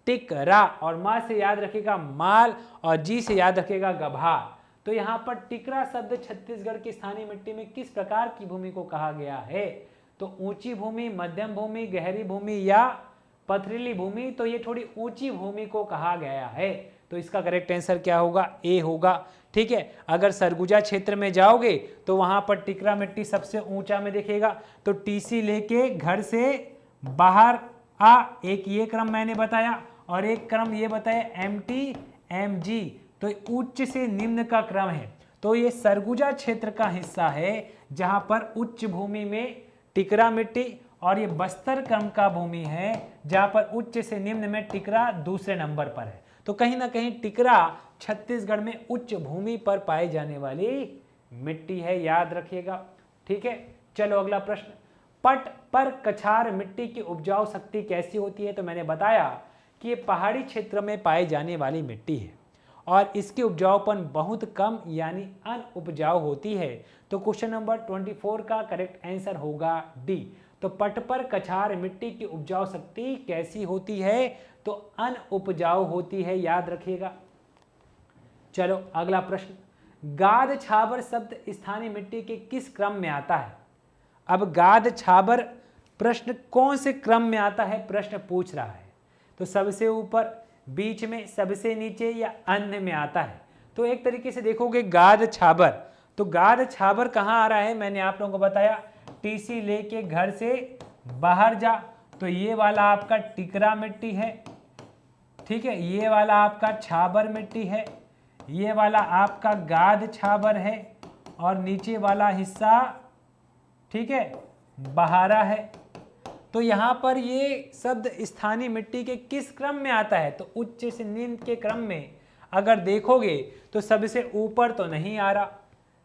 S1: टिकरा, और मा से याद रखिएगा माल, और जी से याद रखिएगा गभार। तो यहाँ पर टिकरा शब्द छत्तीसगढ़ की स्थानीय मिट्टी में किस प्रकार की भूमि को कहा गया है? तो ऊंची भूमि, मध्यम भूमि, गहरी भूमि, या पथरीली भूमि? तो ये थोड़ी ऊंची भूमि को कहा गया है। तो इसका करेक्ट आंसर क्या होगा? ए होगा, ठीक है। अगर सरगुजा क्षेत्र में जाओगे तो वहां पर टिकरा मिट्टी सबसे ऊंचा में दिखेगा। तो टीसी लेके घर से बाहर आ, एक ये क्रम मैंने बताया, और एक क्रम ये बताया MT MG, तो उच्च से निम्न का क्रम है। तो ये सरगुजा क्षेत्र का हिस्सा है जहां पर उच्च भूमि में टिकरा मिट्टी, और ये बस्तर क्रम का भूमि है जहां पर उच्च से निम्न में टिकरा दूसरे नंबर पर है। तो कहीं ना कहीं टिकरा छत्तीसगढ़ में उच्च भूमि पर पाई जाने वाली मिट्टी है, याद रखिएगा, ठीक है। चलो अगला प्रश्न, पट पर कछार मिट्टी की उपजाऊ शक्ति कैसी होती है? तो मैंने बताया कि ये पहाड़ी क्षेत्र में पाई जाने वाली मिट्टी है, और इसकी उपजाऊपन बहुत कम यानी अनउपजाऊ होती है। तो क्वेश्चन नंबर 24 का करेक्ट आंसर होगा डी। तो पट पर कछार मिट्टी की उपजाऊ शक्ति कैसी होती है? तो अनउपजाऊ होती है, याद रखिएगा। चलो अगला प्रश्न, गाद छाबर शब्द स्थानीय मिट्टी के किस क्रम में आता है? अब गाद छाबर प्रश्न कौन से क्रम में आता है प्रश्न पूछ रहा है। तो सबसे ऊपर, बीच में, सबसे नीचे, या अन्य में आता है? तो एक तरीके से देखोगे गाद छाबर, तो गाद छाबर कहाँ आ रहा है? मैंने आप लोगों को बताया, टीसी लेके घर से बाहर जा, तो ये वाला आपका टिकरा मिट्टी है, ठीक है, ये वाला आपका छाबर मिट्टी है, ये वाला आपका गाद छाबर है, और नीचे वाला हिस्सा, ठीक है, बहारा है। तो यहाँ पर ये शब्द स्थानीय मिट्टी के किस क्रम में आता है? तो उच्च से निम्न के क्रम में। अगर देखोगे तो सबसे ऊपर तो नहीं आ रहा,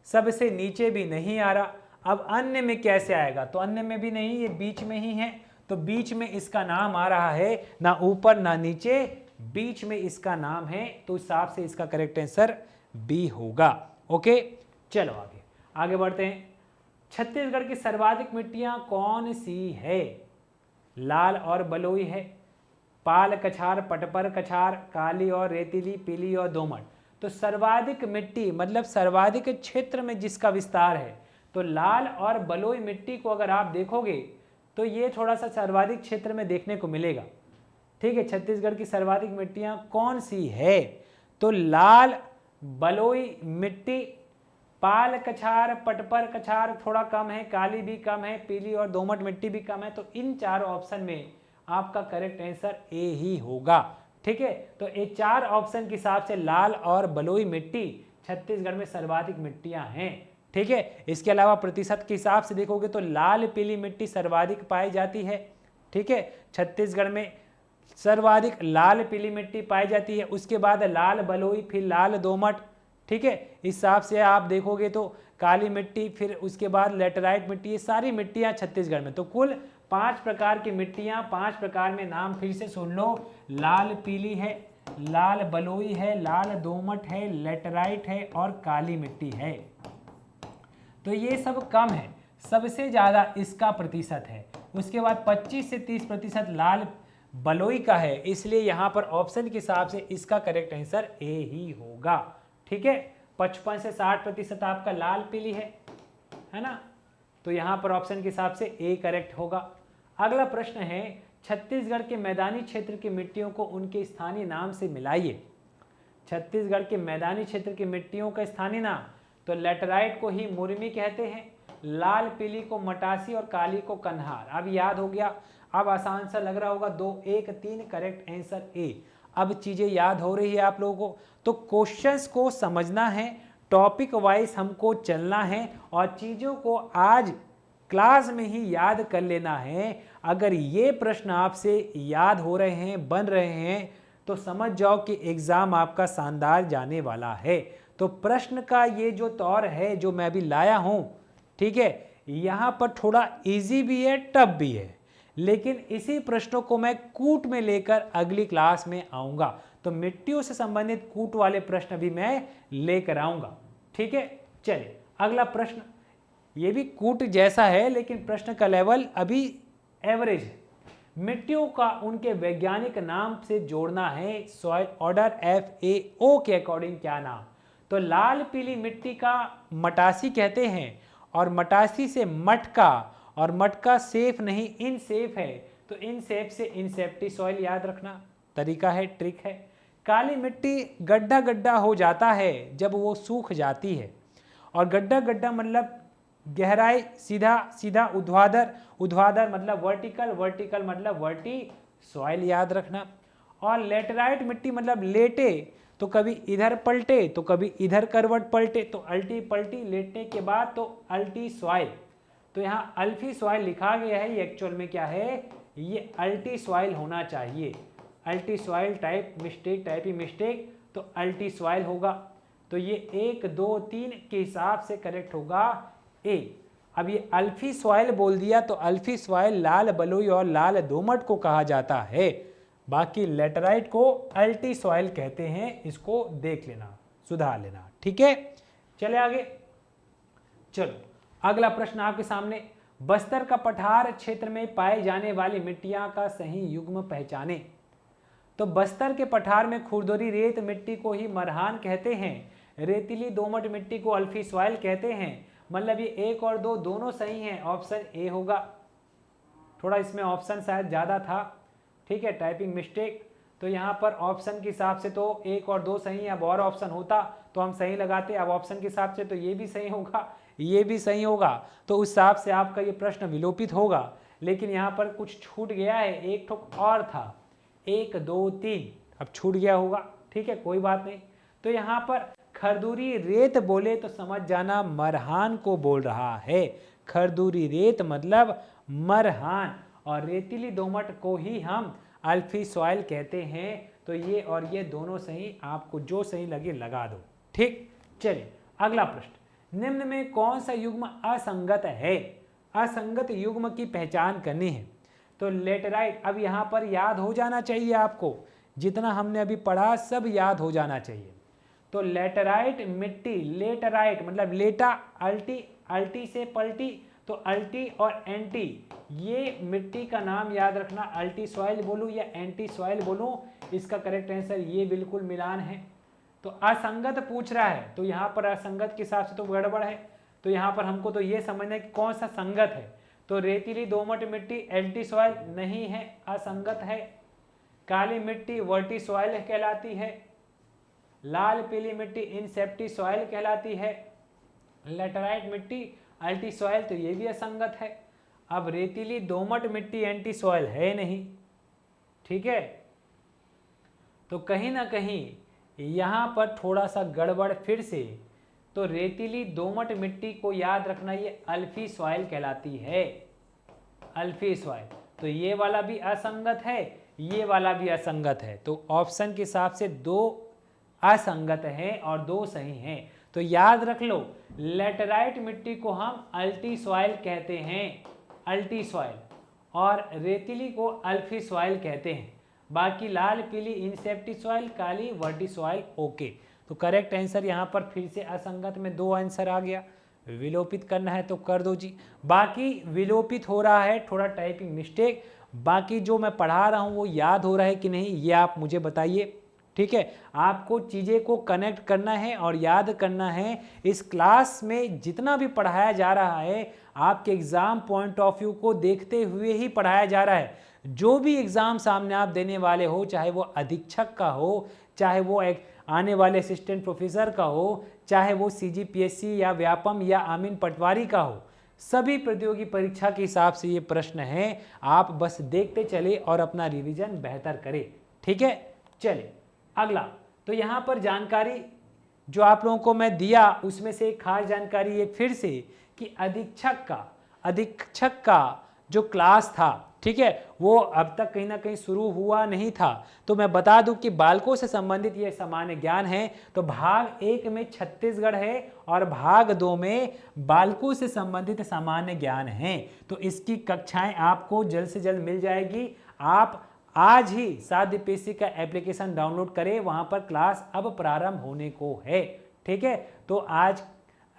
S1: सबसे नीचे भी नहीं आ रहा, अब अन्य में कैसे आएगा? तो अन्य में भी नहीं, ये बीच में ही है। तो बीच में इसका नाम आ रहा है, ना ऊपर ना नीचे, बीच में इसका नाम है। तो उस हिसाब से इसका करेक्ट आंसर बी होगा। ओके, चलो आगे। आगे बढ़ते हैं। छत्तीसगढ़ की सर्वाधिक मिट्टियां कौन सी है? लाल और बलुई है, पाल कछार, पटपर कछार, काली और रेतीली, पीली और दोमट। तो सर्वाधिक मिट्टी मतलब सर्वाधिक क्षेत्र में जिसका विस्तार है, तो लाल और बलुई मिट्टी को अगर आप देखोगे तो ये थोड़ा सा सर्वाधिक क्षेत्र में देखने को मिलेगा। ठीक है, छत्तीसगढ़ की सर्वाधिक मिट्टियां कौन सी है? तो लाल बलुई मिट्टी, पाल कछार, पटपर कछार थोड़ा कम है, काली भी कम है, पीली और दोमट मिट्टी भी कम है। तो इन चारों ऑप्शन में आपका करेक्ट आंसर ए ही होगा। ठीक है, तो ये 4 ऑप्शन के हिसाब से लाल और बलुई मिट्टी छत्तीसगढ़ में सर्वाधिक मिट्टियां हैं। ठीक है, इसके अलावा प्रतिशत के हिसाब से देखोगे तो लाल पीली मिट्टी सर्वाधिक पाई जाती है। ठीक है, छत्तीसगढ़ में सर्वाधिक लाल पीली मिट्टी पाई जाती है, उसके बाद लाल बलुई, फिर लाल दोमट। ठीक है, इस हिसाब से आप देखोगे तो काली मिट्टी, फिर उसके बाद लेटराइट मिट्टी, ये सारी मिट्टियां छत्तीसगढ़ में। तो कुल 5 प्रकार की मिट्टियां, 5 प्रकार में नाम फिर से सुन लो। लाल पीली है, लाल बलुई है, लाल दोमट है, लेटराइट है और काली मिट्टी है। तो ये सब कम है, सबसे ज़्यादा इसका प्रतिशत है। उसके बाद 25 से 30% लाल बलुई का है, इसलिए यहाँ पर ऑप्शन के हिसाब से इसका करेक्ट आंसर ए ही होगा। ठीक है, 55 से 60% आपका लाल पीली है ना, तो यहाँ पर ऑप्शन के हिसाब से ए करेक्ट होगा। अगला प्रश्न है, छत्तीसगढ़ के मैदानी क्षेत्र की मिट्टियों को उनके स्थानीय नाम से मिलाइए। छत्तीसगढ़ के मैदानी क्षेत्र की मिट्टियों का स्थानीय नाम, तो लेटराइट को ही मुरमी कहते हैं, लाल पीली को मटासी और काली को कन्हार। अब याद हो गया, अब आसान सा लग रहा होगा, 2, 1, 3 करेक्ट आंसर ए। अब चीज़ें याद हो रही है आप लोगों को। तो क्वेश्चंस को समझना है, टॉपिक वाइज हमको चलना है और चीज़ों को आज क्लास में ही याद कर लेना है। अगर ये प्रश्न आपसे याद हो रहे हैं, बन रहे हैं, तो समझ जाओ कि एग्ज़ाम आपका शानदार जाने वाला है। तो प्रश्न का ये जो तौर है जो मैं अभी लाया हूँ, ठीक है, यहाँ पर थोड़ा इजी भी है, टफ भी है, लेकिन इसी प्रश्नों को मैं कूट में लेकर अगली क्लास में आऊँगा। तो मिट्टियों से संबंधित कूट वाले प्रश्न भी मैं लेकर आऊँगा। ठीक है, चलिए अगला प्रश्न, ये भी कूट जैसा है लेकिन प्रश्न का लेवल अभी एवरेज है। मिट्टियों का उनके वैज्ञानिक नाम से जोड़ना है, सॉइल ऑर्डर FAO के अकॉर्डिंग क्या नाम? तो लाल पीली मिट्टी का मटासी कहते हैं, और मटासी से मटका, और मटका सेफ नहीं इन सेफ है, तो इन सेफ से इंसेप्टी सॉइल याद रखना तरीका है, ट्रिक है। काली मिट्टी गड्ढा गड्ढा हो जाता है जब वो सूख जाती है, और गड्ढा गड्ढा मतलब गहराई, सीधा सीधा ऊर्ध्वाधर, ऊर्ध्वाधर मतलब वर्टिकल, वर्टिकल मतलब वर्टी सॉइल याद रखना। और लेटराइट मिट्टी मतलब लेटे तो कभी इधर पलटे तो कभी इधर करवट पलटे, तो अल्टी पलटी लेटने के बाद तो अल्टी सॉइल। तो यहाँ अल्फी सॉइल लिखा गया है, ये एक्चुअल में क्या है, ये अल्टी सॉइल होना चाहिए। अल्टी सॉइल टाइप मिस्टेक, टाइप ही मिस्टेक, तो अल्टी सॉइल होगा। तो ये 1, 2, 3 के हिसाब से करेक्ट होगा ए। अब ये अल्फी सॉइल बोल दिया, तो अल्फी सॉइल लाल बलुई और लाल दोमट को कहा जाता है, बाकी लेटराइट को अल्टी सॉइल कहते हैं। इसको देख लेना, सुधार लेना। ठीक है, चले आगे। चलो अगला प्रश्न आपके सामने, बस्तर का पठार क्षेत्र में पाए जाने वाली मिट्टियां का सही युग्म पहचाने। तो बस्तर के पठार में खुरदुरी रेत मिट्टी को ही मरहान कहते हैं, रेतीली दोमट मिट्टी को अल्फी सॉइल कहते हैं। मतलब ये 1 और 2 दोनों सही हैं, ऑप्शन ए होगा। थोड़ा इसमें ऑप्शन शायद ज़्यादा था, ठीक है, टाइपिंग मिस्टेक। तो यहाँ पर ऑप्शन के हिसाब से तो 1 और 2 सही है, अब और ऑप्शन होता तो हम सही लगाते। अब ऑप्शन के हिसाब से तो ये भी सही होगा, ये भी सही होगा, तो उस हिसाब से आपका ये प्रश्न विलोपित होगा। लेकिन यहाँ पर कुछ छूट गया है, एक ठोक और था, 1, 2, 3 अब छूट गया होगा। ठीक है, कोई बात नहीं। तो यहाँ पर खरदूरी रेत बोले तो समझ जाना मरहान को बोल रहा है। खरदूरी रेत मतलब मरहान, और रेतीली दोमट को ही हम अल्फी सॉइल कहते हैं। तो ये और ये दोनों सही, आपको जो सही लगे लगा दो। ठीक, चलिए अगला प्रश्न, निम्न में कौन सा युग्म असंगत है? असंगत युग्म की पहचान करनी है। तो लेटराइट, अब यहाँ पर याद हो जाना चाहिए आपको, जितना हमने अभी पढ़ा सब याद हो जाना चाहिए। तो लेटराइट मिट्टी, लेटराइट मतलब लेटा अल्टी, अल्टी से पलटी, तो अल्टी और एंटी, ये मिट्टी का नाम याद रखना। अल्टी सॉइल बोलूं या एंटी सॉइल बोलूं, इसका करेक्ट आंसर ये बिल्कुल मिलान है। तो असंगत पूछ रहा है, तो यहाँ पर असंगत के हिसाब से तो गड़बड़ है। तो यहाँ पर हमको तो ये समझना है कि कौन सा संगत है। तो रेतीली दोमट मिट्टी एल्टी सॉइल नहीं है, असंगत है। काली मिट्टी वर्टी सॉइल कहलाती है। लाल पीली मिट्टी इनसेप्टी सॉइल कहलाती है। लेटराइट मिट्टी अल्टी सॉइल, तो ये भी असंगत है। अब रेतीली दोमट मिट्टी एंटी सॉइल है नहीं, ठीक है। तो कहीं ना कहीं यहाँ पर थोड़ा सा गड़बड़ फिर से। तो रेतीली दोमट मिट्टी को याद रखना, ये अल्फी सॉइल कहलाती है, अल्फी सॉइल। तो ये वाला भी असंगत है, ये वाला भी असंगत है। तो ऑप्शन के हिसाब से 2 असंगत हैं और 2 सही हैं। तो याद रख लो, लेटराइट मिट्टी को हम अल्टी सॉइल कहते हैं, अल्टी सॉइल, और रेतीली को अल्फी सॉइल कहते हैं। बाकी लाल पीली इंसेप्टी सॉइल, काली वर्टी सॉइल, ओके। तो करेक्ट आंसर यहाँ पर फिर से असंगत में 2 आंसर आ गया। विलोपित करना है तो कर दो जी। बाकी विलोपित हो रहा है, थोड़ा टाइपिंग मिस्टेक। बाकी जो मैं पढ़ा रहा हूँ वो याद हो रहा है कि नहीं, ये आप मुझे बताइए, ठीक है। आपको चीज़ें को कनेक्ट करना है और याद करना है। इस क्लास में जितना भी पढ़ाया जा रहा है, आपके एग्ज़ाम पॉइंट ऑफ व्यू को देखते हुए ही पढ़ाया जा रहा है। जो भी एग्ज़ाम सामने आप देने वाले हो, चाहे वो अधीक्षक का हो, चाहे वो एक आने वाले असिस्टेंट प्रोफेसर का हो, चाहे वो सीजीपीएससी या व्यापम या आमीन पटवारी का हो, सभी प्रतियोगी परीक्षा के हिसाब से ये प्रश्न हैं। आप बस देखते चले और अपना रिवीजन बेहतर करें, ठीक है। चलिए अगला। तो यहाँ पर जानकारी जो आप लोगों को मैं दिया, उसमें से एक खास जानकारी ये फिर से कि अधीक्षक का जो क्लास था, ठीक है, वो अब तक कहीं ना कहीं शुरू हुआ नहीं था। तो मैं बता दूं कि बालकों से संबंधित ये सामान्य ज्ञान है। तो भाग 1 में छत्तीसगढ़ है और भाग 2 में बालकों से संबंधित सामान्य ज्ञान है। तो इसकी कक्षाएं आपको जल्द से जल्द मिल जाएगी। आप आज ही साध्य पीसी का एप्लीकेशन डाउनलोड करें, वहां पर क्लास अब प्रारंभ होने को है, ठीक है। तो आज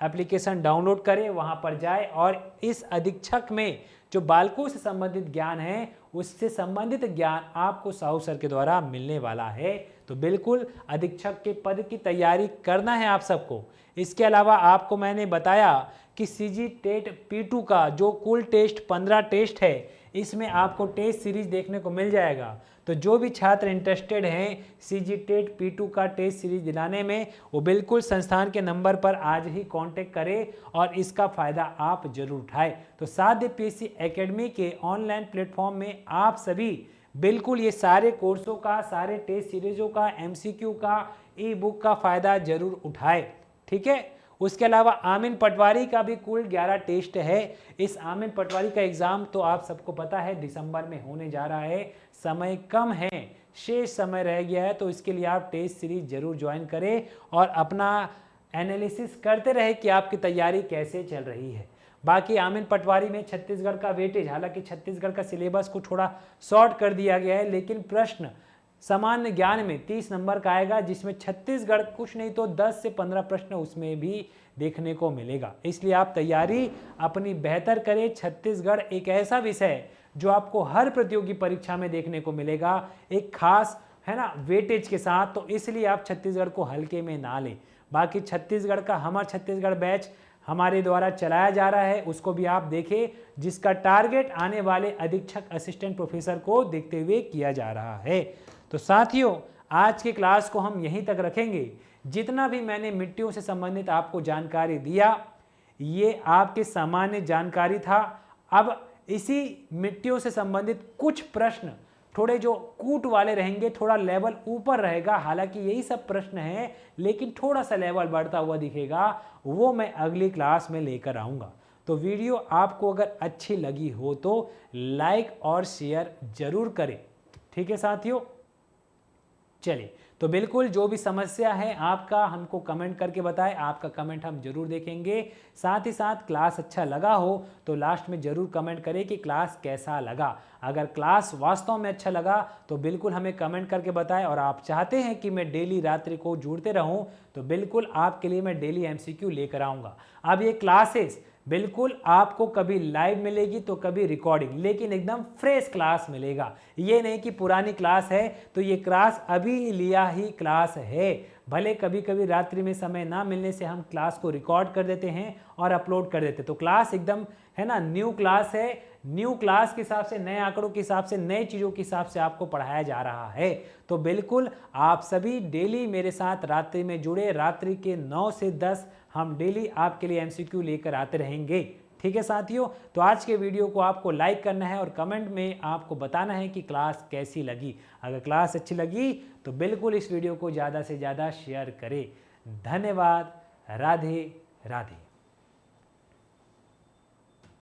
S1: एप्लीकेशन डाउनलोड करें, वहां पर जाए और इस अधीक्षक में जो बालकों से संबंधित ज्ञान है, उससे संबंधित ज्ञान आपको साहू सर के द्वारा मिलने वाला है। तो बिल्कुल अधीक्षक के पद की तैयारी करना है आप सबको। इसके अलावा आपको मैंने बताया कि सीजी टेट P2 का जो कुल टेस्ट 15 टेस्ट है, इसमें आपको टेस्ट सीरीज देखने को मिल जाएगा। तो जो भी छात्र इंटरेस्टेड हैं सीजी टेट P2 का टेस्ट सीरीज दिलाने में, वो बिल्कुल संस्थान के नंबर पर आज ही कांटेक्ट करें और इसका फ़ायदा आप जरूर उठाएं। तो साध्य पीसी एकेडमी के ऑनलाइन प्लेटफॉर्म में आप सभी बिल्कुल ये सारे कोर्सों का, सारे टेस्ट सीरीजों का, MCQ का, ई बुक का फ़ायदा जरूर उठाएं, ठीक है। उसके अलावा आमीन पटवारी का भी कुल 11 टेस्ट है। इस आमीन पटवारी का एग्ज़ाम तो आप सबको पता है दिसंबर में होने जा रहा है। समय कम है, शेष समय रह गया है। तो इसके लिए आप टेस्ट सीरीज जरूर ज्वाइन करें और अपना एनालिसिस करते रहे कि आपकी तैयारी कैसे चल रही है। बाकी आमीन पटवारी में छत्तीसगढ़ का वेटेज, हालांकि छत्तीसगढ़ का सिलेबस को थोड़ा शॉर्ट कर दिया गया है, लेकिन प्रश्न सामान्य ज्ञान में 30 नंबर का आएगा, जिसमें छत्तीसगढ़ कुछ नहीं तो 10 से 15 प्रश्न उसमें भी देखने को मिलेगा। इसलिए आप तैयारी अपनी बेहतर करें। छत्तीसगढ़ एक ऐसा विषय है जो आपको हर प्रतियोगी परीक्षा में देखने को मिलेगा, एक खास है ना वेटेज के साथ। तो इसलिए आप छत्तीसगढ़ को हल्के में ना लें। बाकी छत्तीसगढ़ का हमार छत्तीसगढ़ बैच हमारे द्वारा चलाया जा रहा है, उसको भी आप देखें, जिसका टारगेट आने वाले अधीक्षक असिस्टेंट प्रोफेसर को देखते हुए किया जा रहा है। तो साथियों, आज की क्लास को हम यहीं तक रखेंगे। जितना भी मैंने मिट्टियों से संबंधित आपको जानकारी दिया, ये आपके सामान्य जानकारी था। अब इसी मिट्टियों से संबंधित कुछ प्रश्न थोड़े जो कूट वाले रहेंगे, थोड़ा लेवल ऊपर रहेगा। हालांकि यही सब प्रश्न हैं, लेकिन थोड़ा सा लेवल बढ़ता हुआ दिखेगा, वो मैं अगली क्लास में लेकर आऊँगा। तो वीडियो आपको अगर अच्छी लगी हो तो लाइक और शेयर जरूर करें, ठीक है साथियों। चलिए, तो बिल्कुल जो भी समस्या है आपका हमको कमेंट करके बताएं, आपका कमेंट हम जरूर देखेंगे। साथ ही साथ क्लास अच्छा लगा हो तो लास्ट में ज़रूर कमेंट करें कि क्लास कैसा लगा। अगर क्लास वास्तव में अच्छा लगा तो बिल्कुल हमें कमेंट करके बताएं, और आप चाहते हैं कि मैं डेली रात्रि को जुड़ते रहूं तो बिल्कुल आपके लिए मैं डेली MCQ लेकर आऊँगा। अब ये क्लासेस बिल्कुल आपको कभी लाइव मिलेगी तो कभी रिकॉर्डिंग, लेकिन एकदम फ्रेश क्लास मिलेगा। ये नहीं कि पुरानी क्लास है तो ये क्लास अभी लिया ही क्लास है। भले कभी कभी रात्रि में समय ना मिलने से हम क्लास को रिकॉर्ड कर देते हैं और अपलोड कर देते, तो क्लास एकदम है ना न्यू क्लास है। न्यू क्लास के हिसाब से, नए आंकड़ों के हिसाब से, नए चीज़ों के हिसाब से आपको पढ़ाया जा रहा है। तो बिल्कुल आप सभी डेली मेरे साथ रात्रि में जुड़े। रात्रि के 9 से 10 हम डेली आपके लिए MCQ लेकर आते रहेंगे। ठीक है साथियों, तो आज के वीडियो को आपको लाइक करना है और कमेंट में आपको बताना है कि क्लास कैसी लगी। अगर क्लास अच्छी लगी तो बिल्कुल इस वीडियो को ज़्यादा से ज़्यादा शेयर करें। धन्यवाद। राधे राधे।